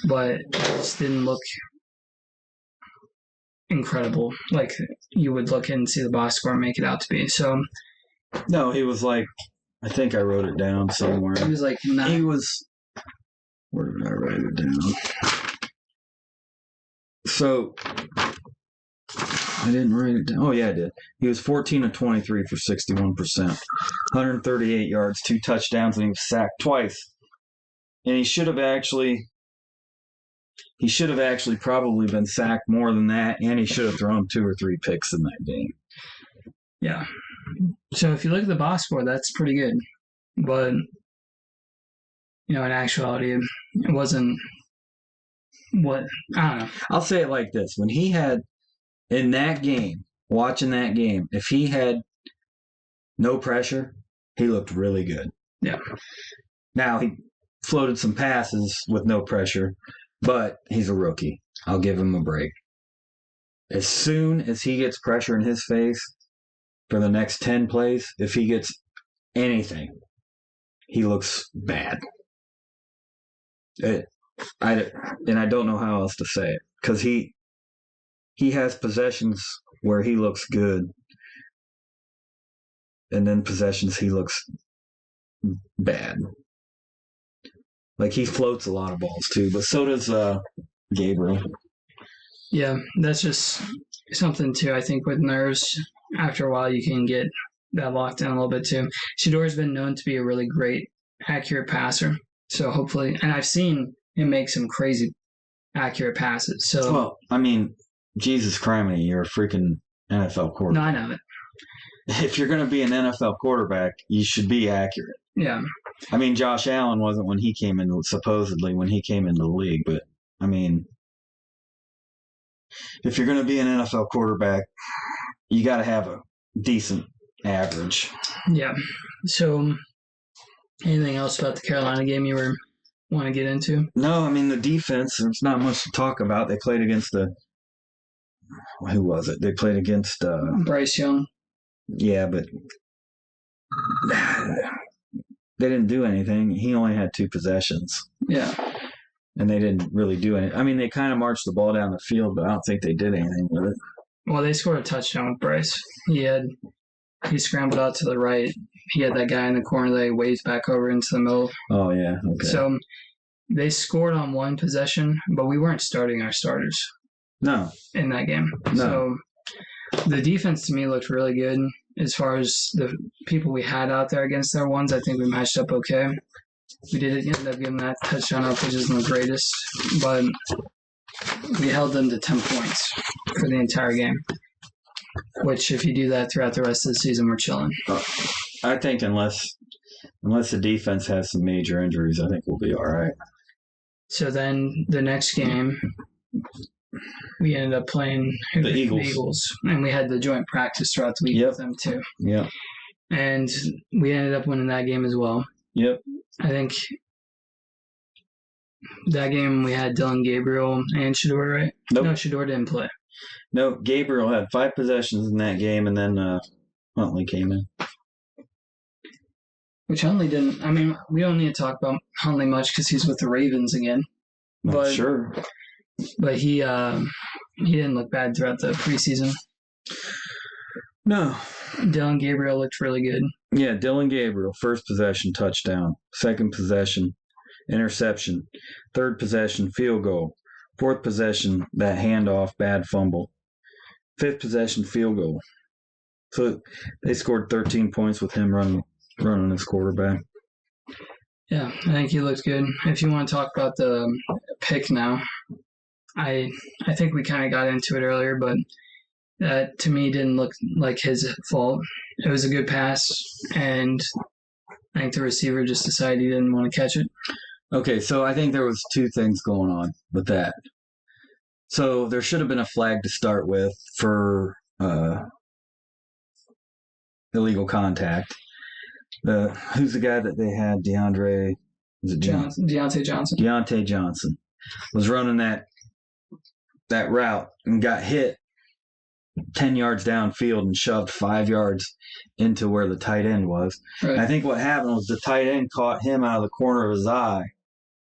but it just didn't look incredible like you would look and see the box score and make it out to be. So no, he was like, I think I wrote it down somewhere. He was like, where did I write it down? So I didn't write it down. Oh yeah, I did. He was 14 of 23 for 61%, 138 yards, 2 touchdowns, and he was sacked twice. And he should have actually probably been sacked more than that, and he should have thrown 2 or 3 picks in that game. Yeah. So if you look at the box score, that's pretty good. But in actuality, it wasn't what, I don't know. I'll say it like this. When he had, in that game, watching that game, if he had no pressure, he looked really good. Yeah. Now, he floated some passes with no pressure, but he's a rookie. I'll give him a break. As soon as he gets pressure in his face for the next 10 plays, if he gets anything, he looks bad. I don't know how else to say it, because he has possessions where he looks good, and then possessions he looks bad. Like he floats a lot of balls too, but so does Gabriel. Yeah, that's just something too. I think with nerves, after a while, you can get that locked down a little bit too. Shador's been known to be a really great, accurate passer. So hopefully, and I've seen him make some crazy accurate passes. So, well, I mean, Jesus Criminy, you're a freaking NFL quarterback. No, I know it. If you're going to be an NFL quarterback, you should be accurate. Yeah. I mean, Josh Allen wasn't when he came in, supposedly when he came into the league, but I mean, if you're going to be an NFL quarterback, you got to have a decent average. Yeah. So, anything else about the Carolina game you want to get into? No, I mean, the defense, there's not much to talk about. They played against who was it? They played against Bryce Young. Yeah, but they didn't do anything. He only had 2 possessions. Yeah. And they didn't really do anything. I mean, they kind of marched the ball down the field, but I don't think they did anything with it. Well, they scored a touchdown with Bryce. He scrambled out to the right. He had that guy in the corner that he waves back over into the middle. Oh, yeah. Okay. So they scored on 1 possession, but we weren't starting our starters. No. In that game. No. So the defense to me looked really good. As far as the people we had out there against their ones, I think we matched up okay. We did end up getting that touchdown up, which isn't the greatest, but we held them to 10 points for the entire game, which if you do that throughout the rest of the season, we're chilling. I think unless the defense has some major injuries, I think we'll be all right. So then the next game, we ended up playing the Eagles. And we had the joint practice throughout the week with them too. Yeah. And we ended up winning that game as well. Yep. I think that game we had Dylan Gabriel and Shador, right? Nope. No, Shador didn't play. No, Gabriel had 5 possessions in that game, and then Huntley came in. Which Huntley didn't. I mean, we don't need to talk about Huntley much because he's with the Ravens again. But sure. But he didn't look bad throughout the preseason. No. Dylan Gabriel looked really good. Yeah, Dylan Gabriel, first possession, touchdown. Second possession, interception. Third possession, field goal. Fourth possession, that handoff, bad fumble. Fifth possession, field goal. So they scored 13 points with him running as quarterback. Yeah, I think he looked good. If you want to talk about the pick now, I think we kind of got into it earlier, but that to me didn't look like his fault. It was a good pass, and I think the receiver just decided he didn't want to catch it. Okay, so I think there was 2 things going on with that. So there should have been a flag to start with for illegal contact. Who's the guy that they had? Deontay Johnson. Deontay Johnson was running that route and got hit 10 yards downfield and shoved 5 yards into where the tight end was. Right. I think what happened was the tight end caught him out of the corner of his eye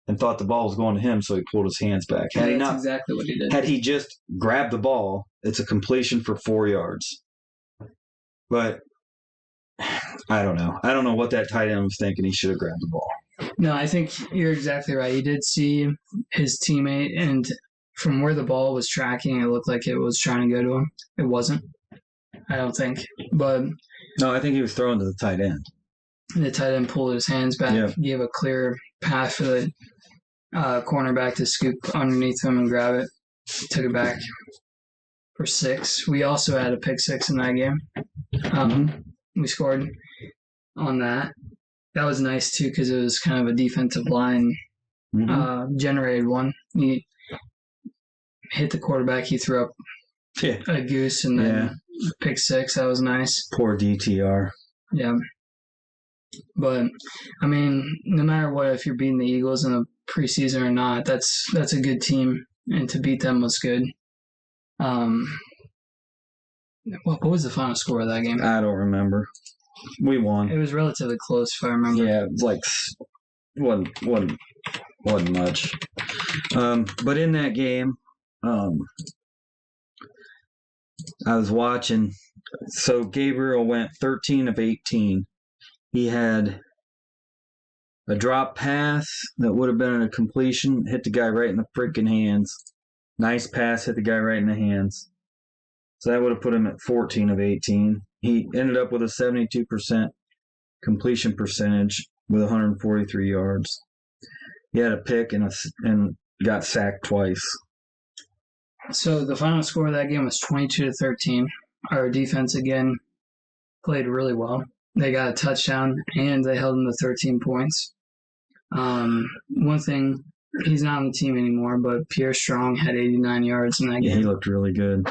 and thought the ball was going to him, so he pulled his hands back. That's exactly what he did. Had he just grabbed the ball, it's a completion for 4 yards. But I don't know. I don't know what that tight end was thinking. He should have grabbed the ball. No, I think you're exactly right. He did see his teammate, and from where the ball was tracking, it looked like it was trying to go to him. It wasn't, I don't think. But no, I think he was throwing to the tight end. The tight end pulled his hands back, gave a clear path for the cornerback to scoop underneath him and grab it. Took it back for 6. We also had a pick 6 in that game. We scored on that. That was nice, too, because it was kind of a defensive line generated one. He hit the quarterback. He threw up a goose and then pick 6. That was nice. Poor DTR. Yeah. But, I mean, no matter what, if you're beating the Eagles in the preseason or not, that's a good team, and to beat them was good. What was the final score of that game? I don't remember. We won. It was relatively close, if I remember. Yeah, it was like wasn't much. But in that game, I was watching, So Gabriel went 13 of 18. He had a drop pass that would have been a completion, hit the guy right in the freaking hands. Nice pass, hit the guy right in the hands. So that would have put him at 14 of 18. He ended up with a 72% completion percentage with 143 yards. He had a pick and got sacked twice. So the final score of that game was 22-13. Our defense again played really well. They got a touchdown and they held them to 13 points. One thing, he's not on the team anymore, but Pierre Strong had 89 yards in that game. Yeah, he looked really good.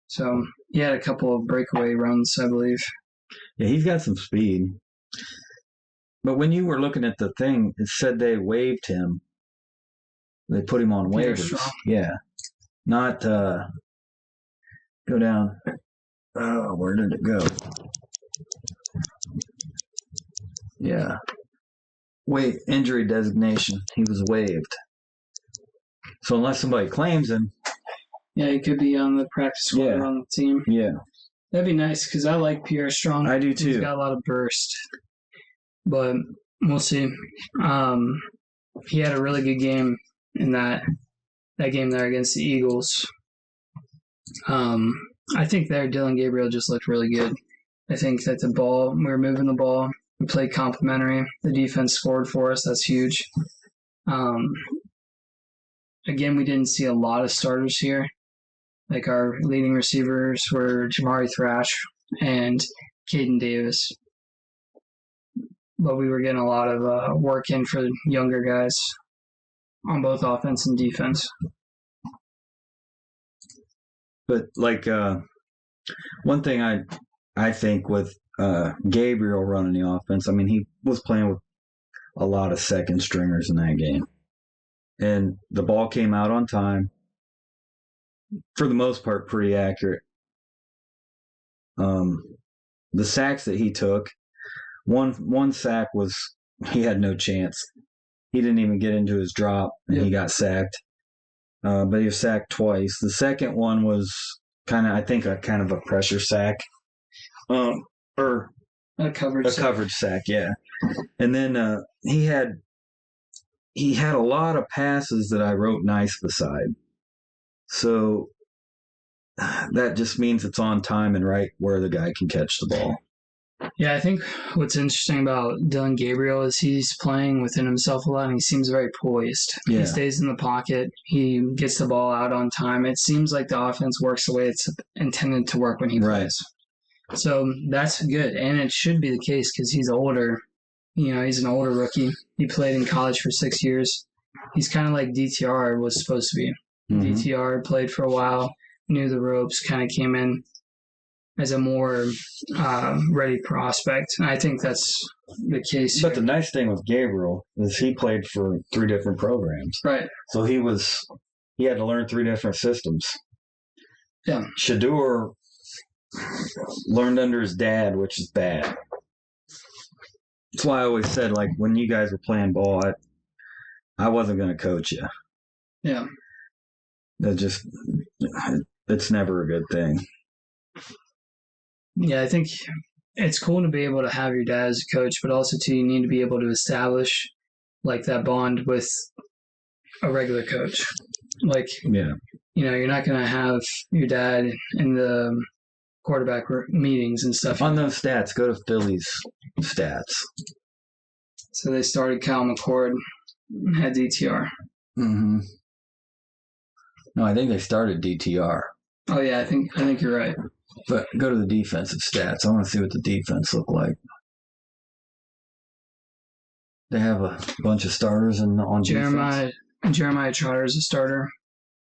So he had a couple of breakaway runs, I believe. Yeah, he's got some speed. But when you were looking at the thing, it said they waived him. They put him on Pierre waivers. Strong. Yeah. Not go down. Oh, where did it go? Yeah. Wait, injury designation. He was waived. So unless somebody claims him. Yeah, he could be on the practice squad or on the team. Yeah. That'd be nice because I like Pierre Strong. I do too. He's got a lot of burst. But we'll see. He had a really good game in that game there against the Eagles. I think there Dylan Gabriel just looked really good. I think that we were moving the ball. We played complimentary. The defense scored for us. That's huge. Again, we didn't see a lot of starters here. Like our leading receivers were Jamari Thrash and Caden Davis. But we were getting a lot of work in for the younger guys on both offense and defense. But like one thing I think with Gabriel running the offense, I mean, he was playing with a lot of second stringers in that game. And the ball came out on time. For the most part, pretty accurate. The sacks that he took, one sack was, he had no chance. He didn't even get into his drop, and he got sacked. But he was sacked twice. The second one was kind of a pressure sack. Or a coverage sack, yeah. And then he had a lot of passes that I wrote nice beside. So that just means it's on time and right where the guy can catch the ball. Yeah, I think what's interesting about Dylan Gabriel is he's playing within himself a lot and he seems very poised. Yeah. He stays in the pocket. He gets the ball out on time. It seems like the offense works the way it's intended to work when he plays. So that's good. And it should be the case because he's older. You know, he's an older rookie. He played in college for 6 years. He's kind of like DTR was supposed to be. Mm-hmm. DTR played for a while, knew the ropes, kind of came in as a more ready prospect. And I think that's the case But here. the nice thing with Gabriel is he played for 3 different programs. Right. So he had to learn 3 different systems. Yeah. Shador learned under his dad, which is bad. That's why I always said, like, when you guys were playing ball, I wasn't going to coach you. Yeah. It's never a good thing. Yeah, I think it's cool to be able to have your dad as a coach, but also too, you need to be able to establish like that bond with a regular coach. Like, yeah, you know, you're not going to have your dad in the quarterback meetings and stuff. On those stats, go to Philly's stats. So they started Kyle McCord, had DTR. Mm-hmm. No, I think they started DTR. Oh yeah, I think you're right. But go to the defensive stats. I want to see what the defense look like. They have a bunch of starters on defense. Jeremiah Trotter's a starter.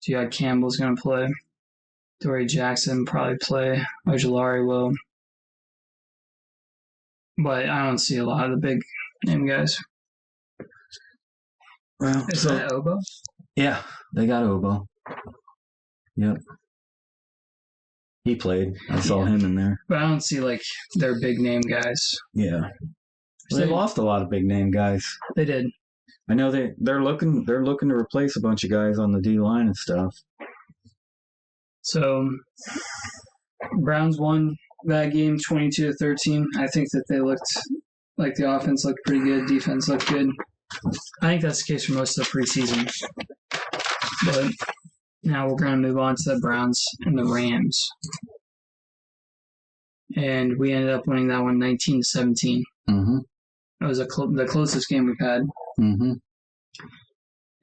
Jihad Campbell's going to play. Dory Jackson probably play. Ojulari will. But I don't see a lot of the big name guys. Well, is that Obo? Yeah, they got Obo. Yep. He played. I saw him in there. But I don't see like their big name guys. Yeah. Well, they lost a lot of big name guys. They did. I know they're looking to replace a bunch of guys on the D line and stuff. So Browns won that game 22-13. I think that they looked like the offense looked pretty good, defense looked good. I think that's the case for most of the preseason. But now we're going to move on to the Browns and the Rams. And we ended up winning that one 19-17. Mm-hmm. That was the closest game we've had. Mm-hmm.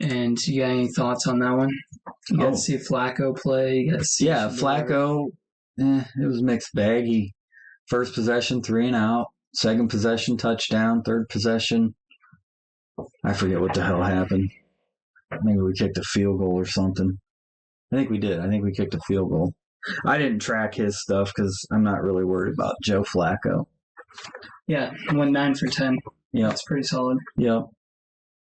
And you got any thoughts on that one? You got to see Flacco play. You got to see Flacco, it was a mixed bag. First possession, 3 and out. Second possession, touchdown. Third possession, I forget what the hell happened. Maybe we kicked a field goal or something. I think we did. I think we kicked a field goal. I didn't track his stuff because I'm not really worried about Joe Flacco. Yeah, went 9 for 10. Yeah, that's pretty solid. Yep.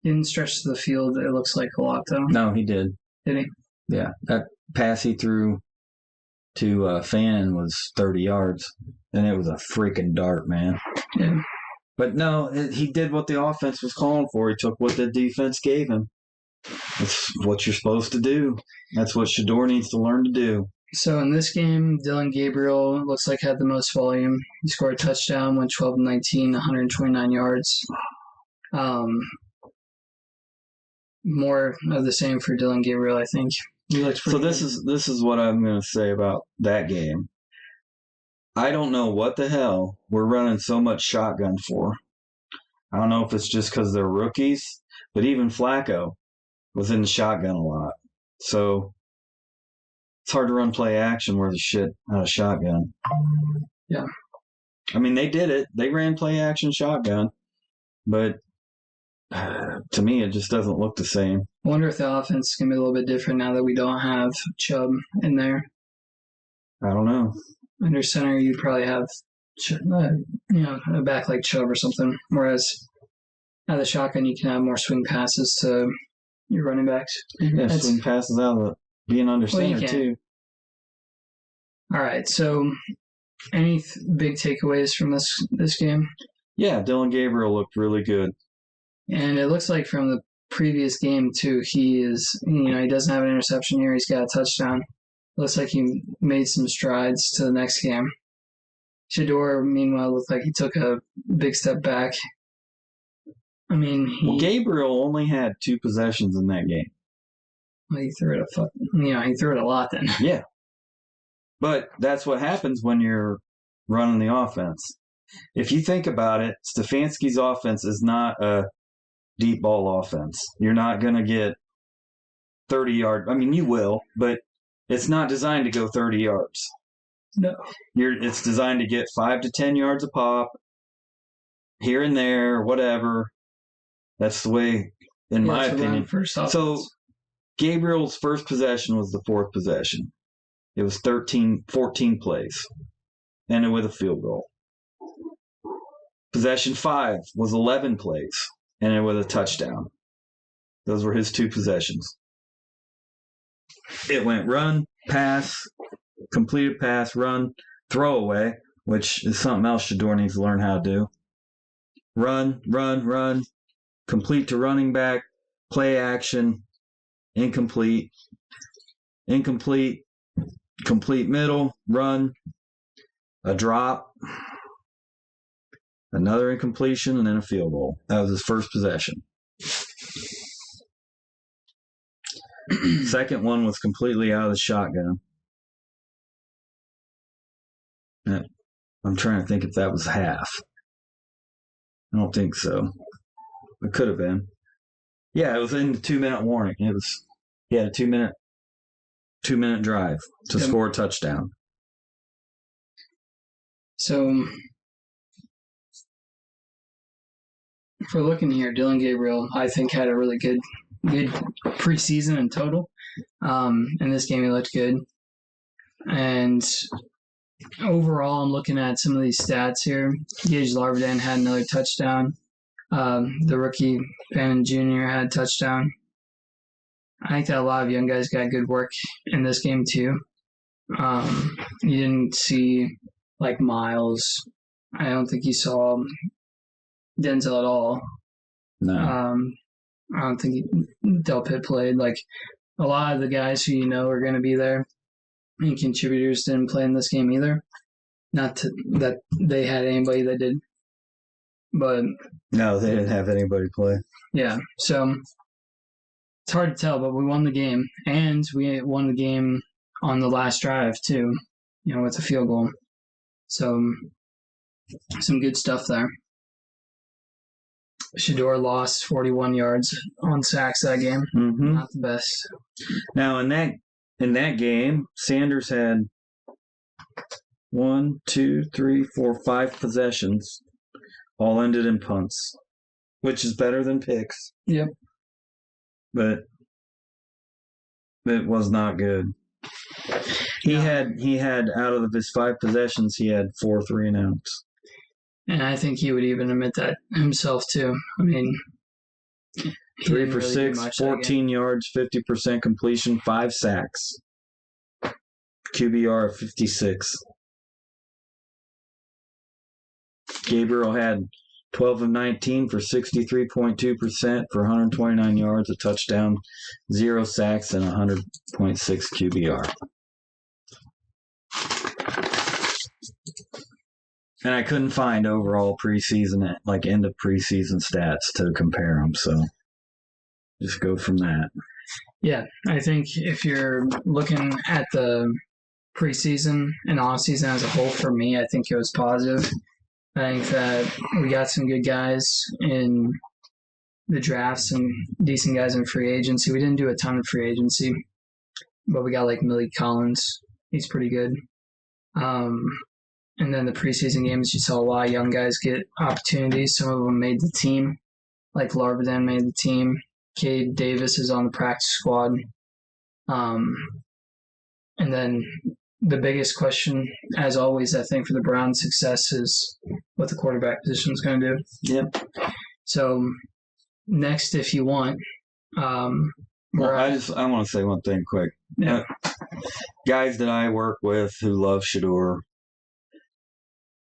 Didn't stretch the field, it looks like, a lot, though. No, he did. Did he? Yeah. That pass he threw to Fannin was 30 yards, and it was a freaking dart, man. Yeah. But no, he did what the offense was calling for. He took what the defense gave him. That's what you're supposed to do. That's what Shador needs to learn to do. So in this game, Dylan Gabriel looks like had the most volume. He scored a touchdown, went 12-19, 129 yards. More of the same for Dylan Gabriel, I think. He looks pretty good. This is what I'm going to say about that game. I don't know what the hell we're running so much shotgun for. I don't know if it's just because they're rookies, but even Flacco was in the shotgun a lot. So it's hard to run play action worth of shit out of shotgun. Yeah. I mean, they did it. They ran play action shotgun, but to me, it just doesn't look the same. I wonder if the offense is going to be a little bit different now that we don't have Chubb in there. I don't know. Under center, you'd probably have a back like Chubb or something. Whereas out of the shotgun, you can have more swing passes to your running backs. Yeah, swing passes out of being under center, too. All right, so any big takeaways from this game? Yeah, Dylan Gabriel looked really good. And it looks like from the previous game, too, he doesn't have an interception here. He's got a touchdown. Looks like he made some strides to the next game. Shador, meanwhile, looked like he took a big step back. I mean, Gabriel only had 2 possessions in that game. Well, he threw it a lot then. Yeah. But that's what happens when you're running the offense. If you think about it, Stefanski's offense is not a deep ball offense. You're not going to get 30 yards. I mean, you will, but it's not designed to go 30 yards. No. It's designed to get 5 to 10 yards a pop, here and there, whatever. That's the way, in my opinion. So Gabriel's first possession was the 4th possession. It was 14 plays, ended with a field goal. Possession 5 was 11 plays, ended with a touchdown. Those were his 2 possessions. It went run, pass, completed pass, run, throwaway, which is something else Shador needs to learn how to do. Run, complete to running back, play action, incomplete, complete middle, run, a drop, another incompletion, and then a field goal. That was his first possession. Second one was completely out of the shotgun. I'm trying to think if that was half. I don't think so. It could have been. Yeah, it was in the 2-minute warning. He had a 2-minute drive to score a touchdown. So if we're looking here, Dylan Gabriel, I think, had a really good preseason in total. In this game, he looked good. And overall, I'm looking at some of these stats here. Gage Larvin had another touchdown. The rookie, Fannin Jr., had a touchdown. I think that a lot of young guys got good work in this game, too. You didn't see, Miles. I don't think you saw Denzel at all. No. I don't think Del Pitt played. A lot of the guys who are going to be there and contributors didn't play in this game either. that they had anybody that did, but No, they didn't have anybody play. yeah. So it's hard to tell, but we won the game, and we won the game on the last drive too. With a field goal. So some good stuff there. Shedeur lost 41 yards on sacks that game. Mm-hmm. Not the best. Now in that game, Sanders had 1, 2, 3, 4, 5 possessions, all ended in punts, which is better than picks. Yep. But it was not good. He had out of his 5 possessions, he had 4 3-and-outs. And I think he would even admit that himself too. I mean, 3 for 6, 14 yards, 50% completion, 5 sacks. QBR of 56. Gabriel had 12 of 19 for 63.2% for 129 yards, a touchdown, 0 sacks, and 100.6 QBR. And I couldn't find overall preseason, like end of preseason stats to compare them, so just go from that. Yeah, I think if you're looking at the preseason and offseason as a whole, for me, I think it was positive. I think that we got some good guys in the drafts, some decent guys in free agency. We didn't do a ton of free agency, but we got like Malik Collins. He's pretty good. And then the preseason games, you saw a lot of young guys get opportunities. Some of them made the team, like Larbaden made the team. Cade Davis is on the practice squad. And then the biggest question, as always, I think, for the Browns' success is what the quarterback position is going to do. Yep. So next, if you want, I want to say one thing quick. Yeah. Guys that I work with who love Shedeur,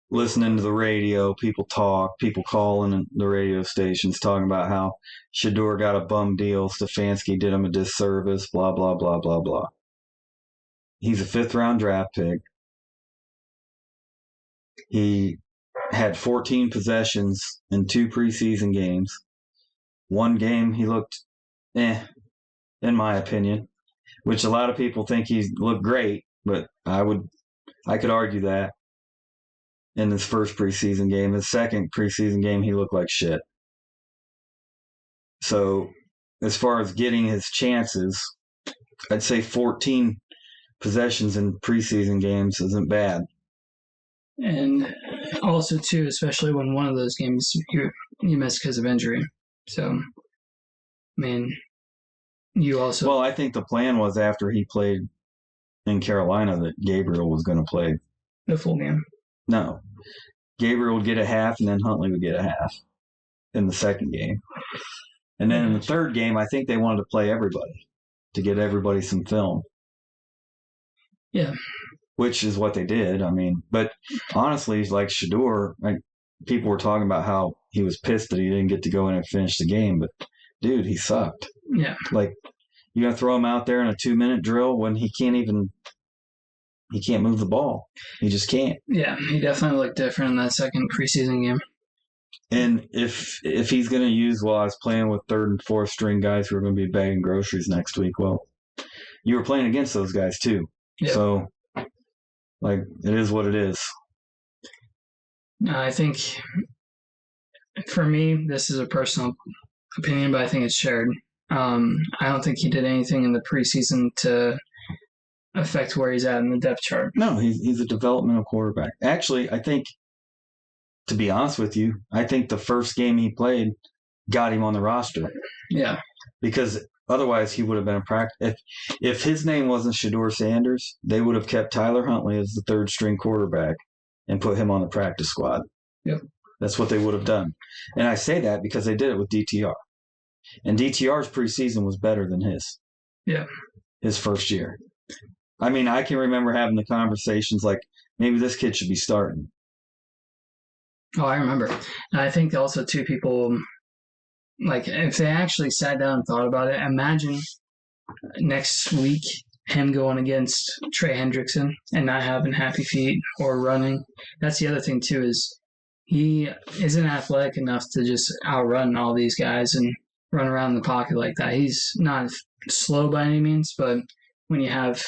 listening to the radio, people calling the radio stations talking about how Shedeur got a bum deal, Stefanski did him a disservice, blah, blah, blah, blah, blah. He's a 5th-round draft pick. He had 14 possessions in 2 preseason games. One game he looked in my opinion, which a lot of people think he looked great, but I could argue that in his first preseason game. His second preseason game, he looked like shit. So as far as getting his chances, I'd say 14 possessions in preseason games isn't bad. And also, too, especially when one of those games you missed because of injury. So, I mean, you also... Well, I think the plan was after he played in Carolina that Gabriel was going to play the full game. No. Gabriel would get a half, and then Huntley would get a half in the second game. And then in the third game, I think they wanted to play everybody to get everybody some film. Yeah. Which is what they did. I mean, but honestly, like Shedeur, people were talking about how he was pissed that he didn't get to go in and finish the game, but dude, he sucked. Yeah. Like, you're going to throw him out there in a 2-minute drill when he can't move the ball. He just can't. Yeah, he definitely looked different in that second preseason game. And if he's going to use, I was playing with 3rd and 4th string guys who are going to be bagging groceries next week. Well, you were playing against those guys too. Yep. So, like, it is what it is. I think, for me, this is a personal opinion, but I think it's shared. I don't think he did anything in the preseason to affect where he's at in the depth chart. No, he's a developmental quarterback. Actually, I think, to be honest with you, I think the first game he played got him on the roster. Yeah. Because otherwise he would have been a practice. If his name wasn't Shedeur Sanders, they would have kept Tyler Huntley as the 3rd string quarterback and put him on the practice squad. Yep. That's what they would have done. And I say that because they did it with DTR. And DTR's preseason was better than his. Yeah. His first year. I mean, I can remember having the conversations like, maybe this kid should be starting. Oh, I remember. And I think also, too, people, like, if they actually sat down and thought about it, imagine next week him going against Trey Hendrickson and not having happy feet or running. That's the other thing, too, is he isn't athletic enough to just outrun all these guys and run around the pocket like that. He's not slow by any means, but when you have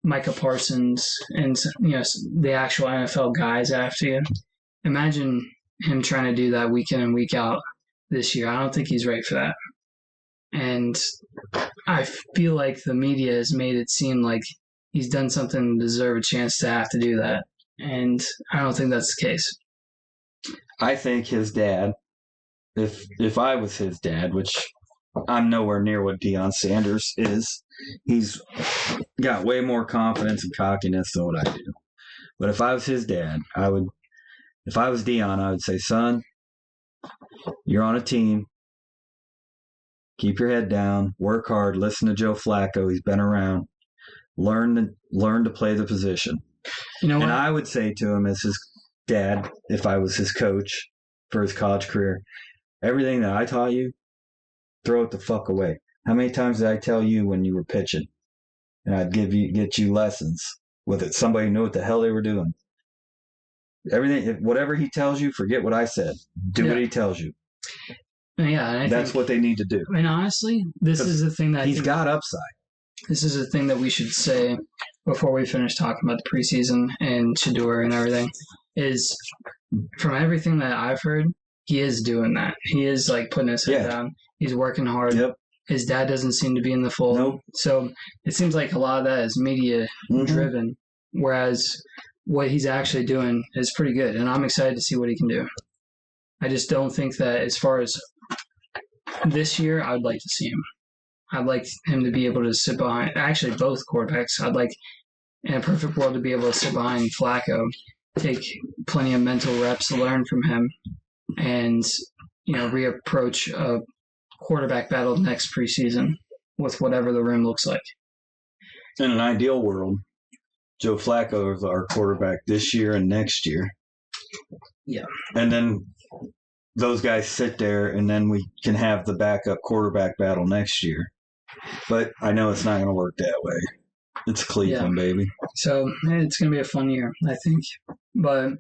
Micah Parsons and the actual NFL guys after you, imagine him trying to do that week in and week out this year. I don't think he's ready for that. And I feel like the media has made it seem like he's done something to deserve a chance to have to do that. And I don't think that's the case. I think his dad, if I was his dad, which I'm nowhere near what Deion Sanders is, he's got way more confidence and cockiness than what I do. But if I was his dad, if I was Deion, I would say, son, you're on a team. Keep your head down, work hard, listen to Joe Flacco. He's been around. Learn to play the position. You know what? And I would say to him as his dad, if I was his coach for his college career, everything that I taught you, throw it the fuck away. How many times did I tell you when you were pitching? And I'd get you lessons with it. Somebody knew what the hell they were doing. Everything, whatever he tells you, forget what I said. Do what he tells you. Yeah, that's what they need to do. I mean, honestly, this is the thing that he's got upside. This is the thing that we should say before we finish talking about the preseason and Shador and everything. Is from everything that I've heard, he is doing that. He is like putting his head down. He's working hard. Yep. His dad doesn't seem to be in the fold. Nope. So it seems like a lot of that is media driven, whereas what he's actually doing is pretty good, and I'm excited to see what he can do. I just don't think that as far as this year, I'd like to see him. I'd like him to be able to sit behind, actually both quarterbacks. I'd like, in a perfect world, to be able to sit behind Flacco, take plenty of mental reps to learn from him, and reapproach a quarterback battle next preseason with whatever the room looks like. In an ideal world, Joe Flacco is our quarterback this year and next year. Yeah. And then those guys sit there, and then we can have the backup quarterback battle next year. But I know it's not going to work that way. It's Cleveland, baby. So it's going to be a fun year, I think. But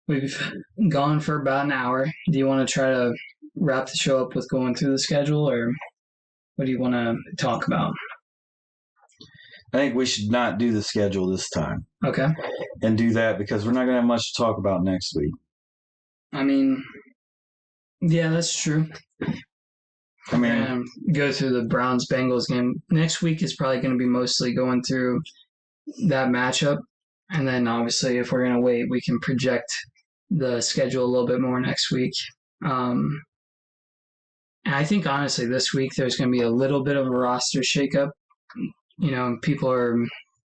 we've gone for about an hour. Do you want to try to wrap the show up with going through the schedule, or what do you want to talk about? I think we should not do the schedule this time. Okay. And do that because we're not going to have much to talk about next week. I mean, yeah, that's true. I mean, go through the Browns-Bengals game. Next week is probably going to be mostly going through that matchup. And then, obviously, if we're going to wait, we can project the schedule a little bit more next week. And I think, honestly, this week there's going to be a little bit of a roster shakeup. People are,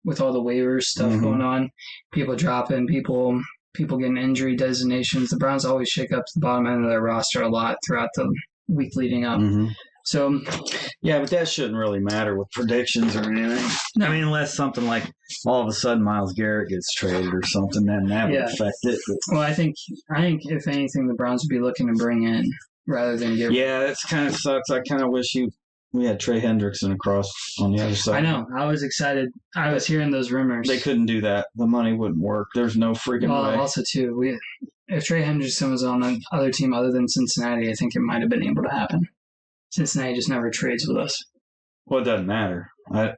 with all the waivers stuff going on, people dropping, people getting injury designations. The Browns always shake up the bottom end of their roster a lot throughout the week leading up. So, yeah, but that shouldn't really matter with predictions or anything. No. I mean, unless something like all of a sudden Myles Garrett gets traded or something, then that would affect it. But, well, I think if anything, the Browns would be looking to bring in rather than get. Yeah, that kind of sucks. I kind of wish we had Trey Hendrickson across on the other side. I know. I was excited. I was hearing those rumors. They couldn't do that. The money wouldn't work. There's no freaking way. Also, too, if Trey Hendrickson was on another team other than Cincinnati, I think it might have been able to happen. Cincinnati just never trades with us. Well, it doesn't matter. I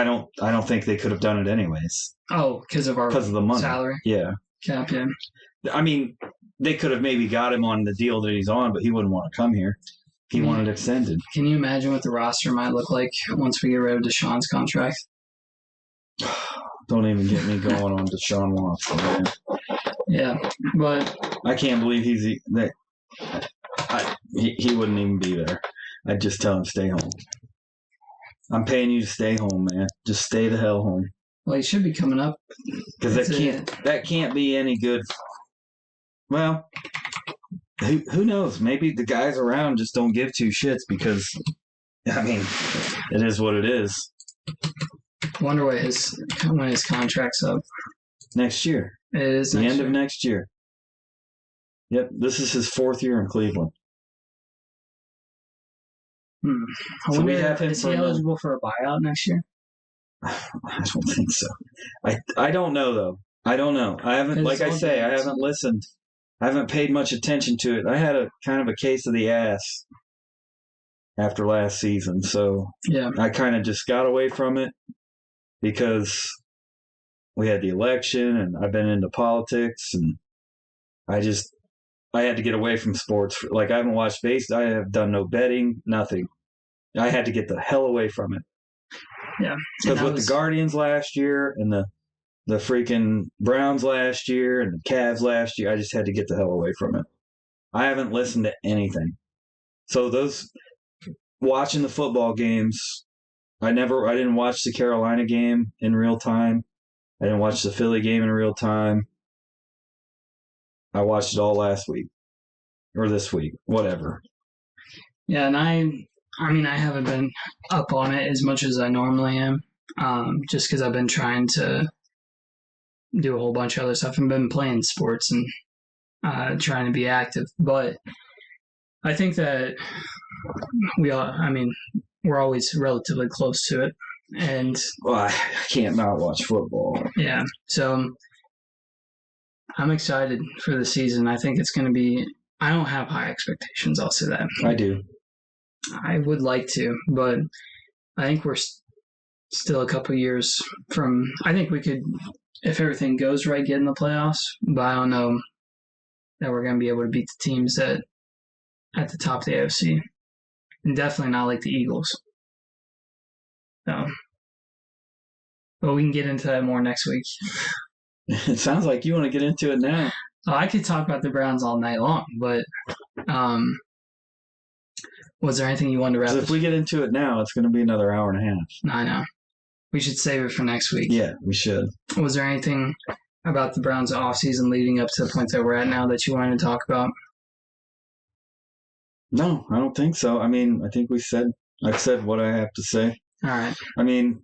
don't think they could have done it anyways. Oh, because of the money. Salary? Yeah. Cap, yeah. I mean, they could have maybe got him on the deal that he's on, but he wouldn't want to come here. He wanted extended. Can you imagine what the roster might look like once we get rid of Deshaun's contract? Don't even get me going on Deshaun Watson, man. Yeah, but I can't believe he wouldn't even be there. I'd just tell him stay home. I'm paying you to stay home, man. Just stay the hell home. Well, he should be coming up. Because that can't be any good. Well, who knows? Maybe the guys around just don't give two shits because, I mean, it is what it is. Wonder when his contract's up. Next year. It is the end of next year. Yep, this is his 4th year in Cleveland. I wonder, is he eligible for a buyout next year? I don't think so. I don't know, though. I don't know. I haven't, like I say, I haven't listened. I haven't paid much attention to it. I had a kind of a case of the ass after last season, so Yeah. I kind of just got away from it because we had the election and I've been into politics, and I had to get away from sports. Like, I haven't watched baseball. I have done no betting, nothing. I had to get the hell away from it. Yeah. Because with the Guardians last year and the freaking Browns last year and the Cavs last year, I just had to get the hell away from it. I haven't listened to anything. So watching the football games, I didn't watch the Carolina game in real time. I didn't watch the Philly game in real time. I watched it all last week or this week, whatever. Yeah, and I mean, I haven't been up on it as much as I normally am, just because I've been trying to do a whole bunch of other stuff and been playing sports and trying to be active. But I think that we're always relatively close to it. And I can't not watch football. Yeah, so I'm excited for the season. I think it's going to be. I don't have high expectations. I'll say that. I do. I would like to, but I think we're still a couple years from. I think we could, if everything goes right, get in the playoffs. But I don't know that we're going to be able to beat the teams that at the top of the AFC, and definitely not like the Eagles. So, but we can get into that more next week. It sounds like you want to get into it now. I could talk about the Browns all night long, but was there anything you wanted to wrap up? If we get into it now, it's going to be another hour and a half. I know. We should save it for next week. Yeah, we should. Was there anything about the Browns offseason leading up to the point that we're at now that you wanted to talk about? No, I don't think so. I mean, I think I've said what I have to say. All right. I mean,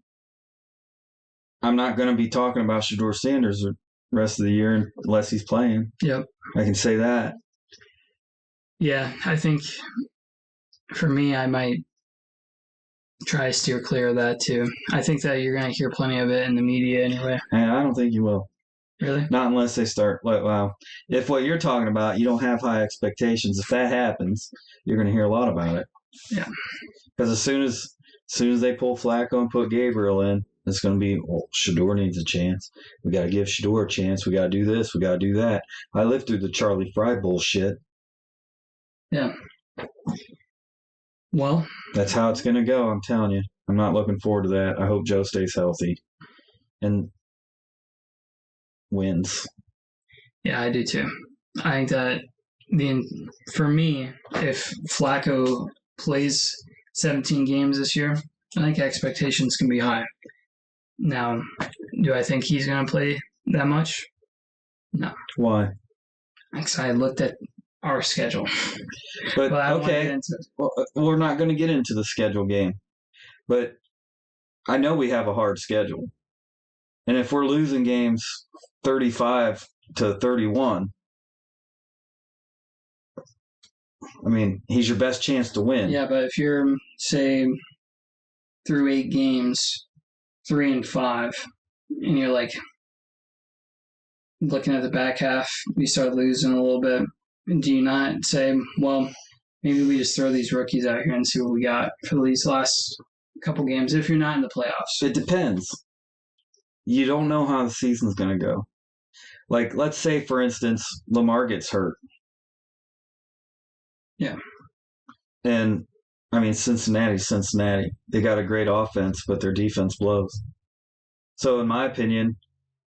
I'm not going to be talking about Shedeur Sanders the rest of the year unless he's playing. Yep. I can say that. Yeah, I think for me, I might try to steer clear of that too. I think that you're going to hear plenty of it in the media anyway. And I don't think you will. Really? Not unless they start, if what you're talking about, you don't have high expectations. If that happens, you're going to hear a lot about it. Yeah. Because as soon as they pull Flacco and put Gabriel in, it's going to be, Shedeur needs a chance. We got to give Shedeur a chance. We got to do this. We got to do that. I lived through the Charlie Fry bullshit. Yeah. Well, that's how it's going to go. I'm telling you. I'm not looking forward to that. I hope Joe stays healthy and wins. Yeah, I do too. I think that for me, if Flacco plays 17 games this year, I think expectations can be high. Now, do I think he's going to play that much? No. Why? Because I looked at our schedule. But okay, well, we're not going to get into the schedule game. But I know we have a hard schedule. And if we're losing games 35-31, I mean, he's your best chance to win. Yeah, but if you're, say, through 8 games, 3-5, and you're like looking at the back half, you start losing a little bit. Do you not say, well, maybe we just throw these rookies out here and see what we got for these last couple games if you're not in the playoffs? It depends. You don't know how the season's going to go. Like, let's say, for instance, Lamar gets hurt. Yeah. And, I mean, Cincinnati's Cincinnati. They got a great offense, but their defense blows. So, in my opinion,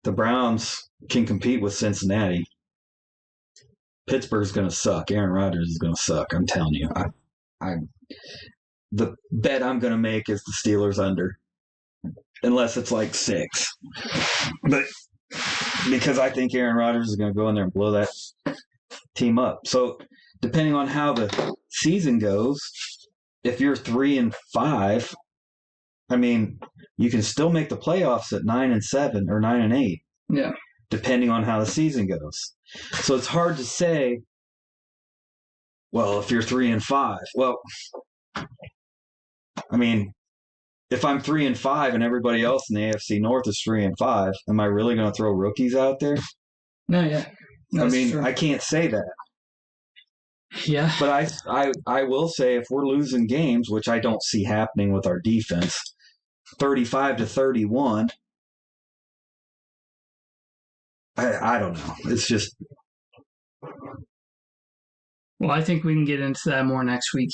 the Browns can compete with Cincinnati. Pittsburgh's going to suck. Aaron Rodgers is going to suck. I'm telling you. The bet I'm going to make is the Steelers under. Unless it's like 6. But because I think Aaron Rodgers is going to go in there and blow that team up. So, depending on how the season goes, if you're 3-5, I mean, you can still make the playoffs at 9-7 or 9-8. Yeah. Depending on how the season goes. So it's hard to say, well, if you're 3-5, well, I mean, if I'm 3-5 and everybody else in the AFC North is 3-5, am I really going to throw rookies out there? No, yeah. I mean, true. I can't say that. Yeah. But I will say if we're losing games, which I don't see happening with our defense, 35-31, I don't know. It's just... Well, I think we can get into that more next week.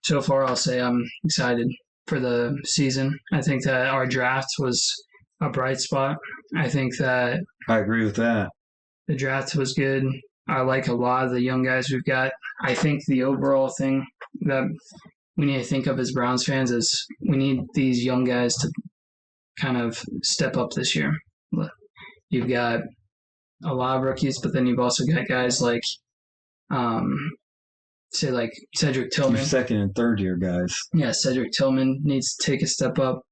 So far, I'll say I'm excited for the season. I think that our draft was a bright spot. I think that... I agree with that. The draft was good. I like a lot of the young guys we've got. I think the overall thing that we need to think of as Browns fans is we need these young guys to kind of step up this year. You've got a lot of rookies, but then you've also got guys like, say, like Cedric Tillman. Your second and third year guys. Yeah, Cedric Tillman needs to take a step up.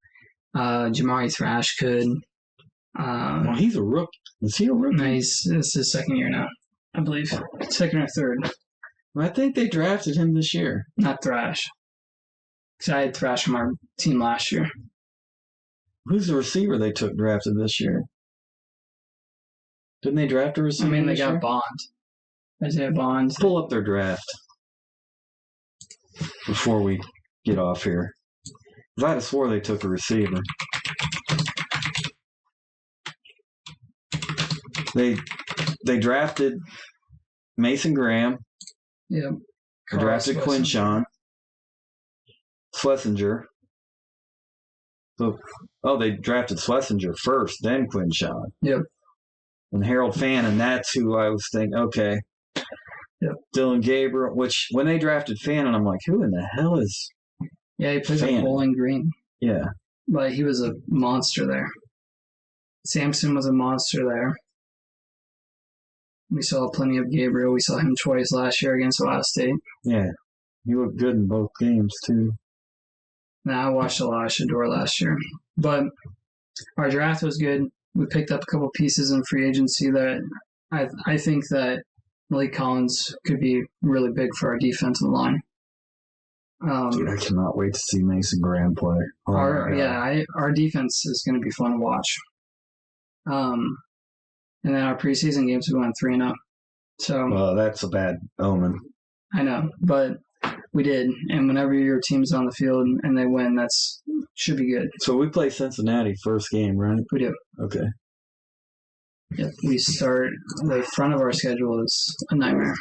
Jamari Thrash could. Well, he's a rookie. Is he a rookie? No, it's his second year now, I believe. Second or third. Well, I think they drafted him this year. Not Thrash. Because I had Thrash on our team last year. Who's the receiver they took drafted this year? Didn't they draft a receiver? I mean, they got Bond. Isaiah Bond. Pull up their draft before we get off here. Because I had swore they took a receiver. They drafted Mason Graham. Yep. They drafted Quinshawn. Schlesinger. So, they drafted Schlesinger first, then Quinshawn. Yep. And Harold Fan, and that's who I was thinking, okay. Yep. Dylan Gabriel, which when they drafted Fan, and I'm like, who in the hell is Yeah, he plays at Bowling Green. Yeah. But he was a monster there. Sampson was a monster there. We saw plenty of Gabriel. We saw him twice last year against Ohio State. Yeah. He looked good in both games, too. Now, I watched a lot of Shador last year. But our draft was good. We picked up a couple pieces in free agency that I think that Malik Collins could be really big for our defensive line. Dude, I cannot wait to see Mason Graham play. Our defense is going to be fun to watch. And then our preseason games, we went 3-0. So, well, that's a bad omen. I know, but we did. And whenever your team's on the field and they win, that's should be good. So we play Cincinnati first game, right? We do. Okay. Yep. We start, the front of our schedule is a nightmare.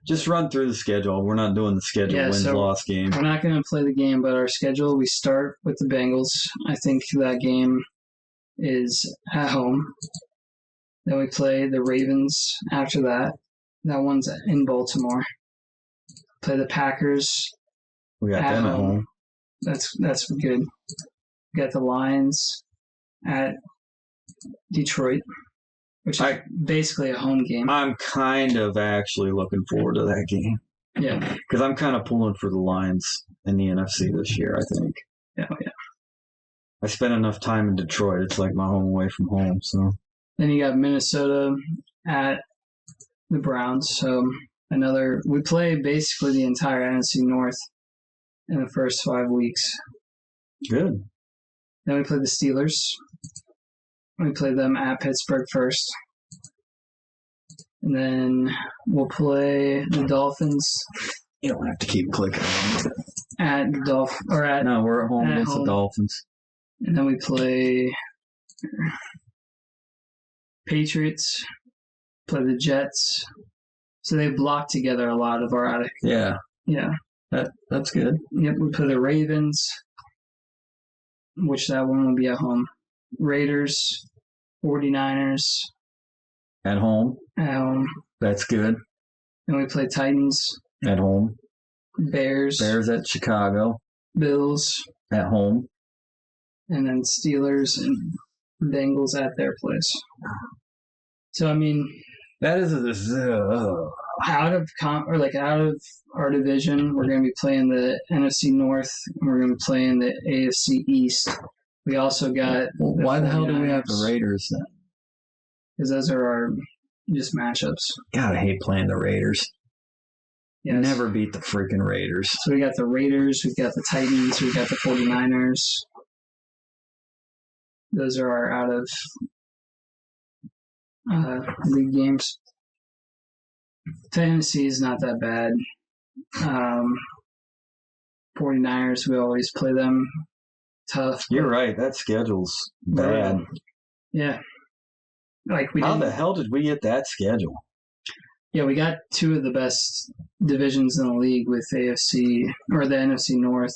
Just run through the schedule. We're not doing the schedule wins-loss game. We're not going to play the game, but our schedule, we start with the Bengals. I think that game is at home. Then we play the Ravens after that. That one's in Baltimore. Play the Packers. We got them at home. That's good. We got the Lions at Detroit, which is basically a home game. I'm kind of actually looking forward to that game. Yeah. Because I'm kind of pulling for the Lions in the NFC this year, I think. Yeah. I spent enough time in Detroit. It's like my home away from home, so... Then you got Minnesota at the Browns. So we play basically the entire NFC North in the first 5 weeks. Good. Then we play the Steelers. We play them at Pittsburgh first. And then we'll play the Dolphins. You don't have to keep clicking on it. No, we're at home against the Dolphins. And then we play Patriots, play the Jets. So they block together a lot of our attic. Yeah. Yeah. That's good. Yep, we play the Ravens, which that one will be at home. Raiders, 49ers. At home. At home. That's good. Then we play Titans. At home. Bears. Bears at Chicago. Bills. At home. And then Steelers and Bengals at their place. So, I mean... That is out of our division, we're going to be playing the NFC North, and we're going to be playing the AFC East. We also got... why the hell do we have the Raiders then? Because those are our just matchups. God, I hate playing the Raiders. Yes. Never beat the freaking Raiders. So we got the Raiders, we got the Titans, we got the 49ers. Those are our out of league games. Fantasy is not that bad. 49ers, we always play them tough. You're right. That schedule's bad. Yeah. How the hell did we get that schedule? Yeah, we got two of the best divisions in the league with AFC or the NFC North.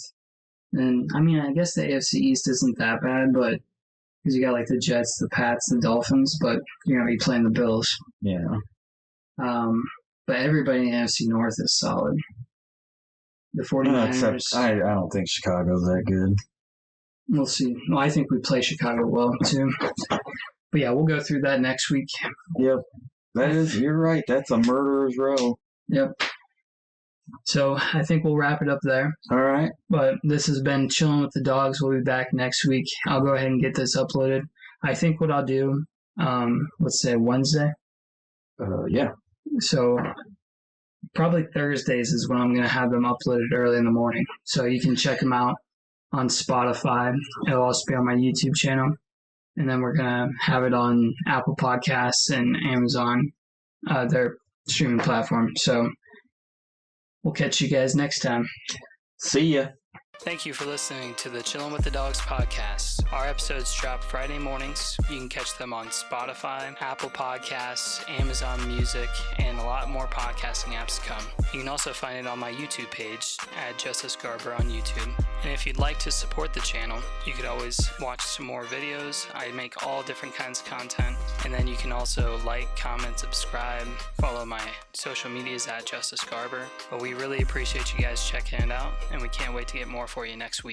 And I mean, I guess the AFC East isn't that bad, but because you got like the Jets, the Pats, the Dolphins, but you're gonna be playing the Bills. Yeah. But everybody in the NFC North is solid. The 49ers. Except I don't think Chicago's that good. We'll see. Well, I think we play Chicago well too. But yeah, we'll go through that next week. Yep. You're right. That's a murderer's row. Yep. So I think we'll wrap it up there. All right. But this has been Chilling with the Dogs. We'll be back next week. I'll go ahead and get this uploaded. I think what I'll do, let's say Wednesday. Yeah. So probably Thursdays is when I'm going to have them uploaded early in the morning. So you can check them out on Spotify. It'll also be on my YouTube channel. And then we're going to have it on Apple Podcasts and Amazon, their streaming platform. So we'll catch you guys next time. See ya. Thank you for listening to the Chillen with the Dogs podcast. Our episodes drop Friday mornings. You can catch them on Spotify, Apple Podcasts, Amazon Music, and a lot more podcasting apps to come. You can also find it on my YouTube page at Justice Garber on YouTube. And if you'd like to support the channel, you could always watch some more videos. I make all different kinds of content. And then you can also like, comment, subscribe, follow my social medias at Justice Garber. But we really appreciate you guys checking it out, and we can't wait to get more for you next week.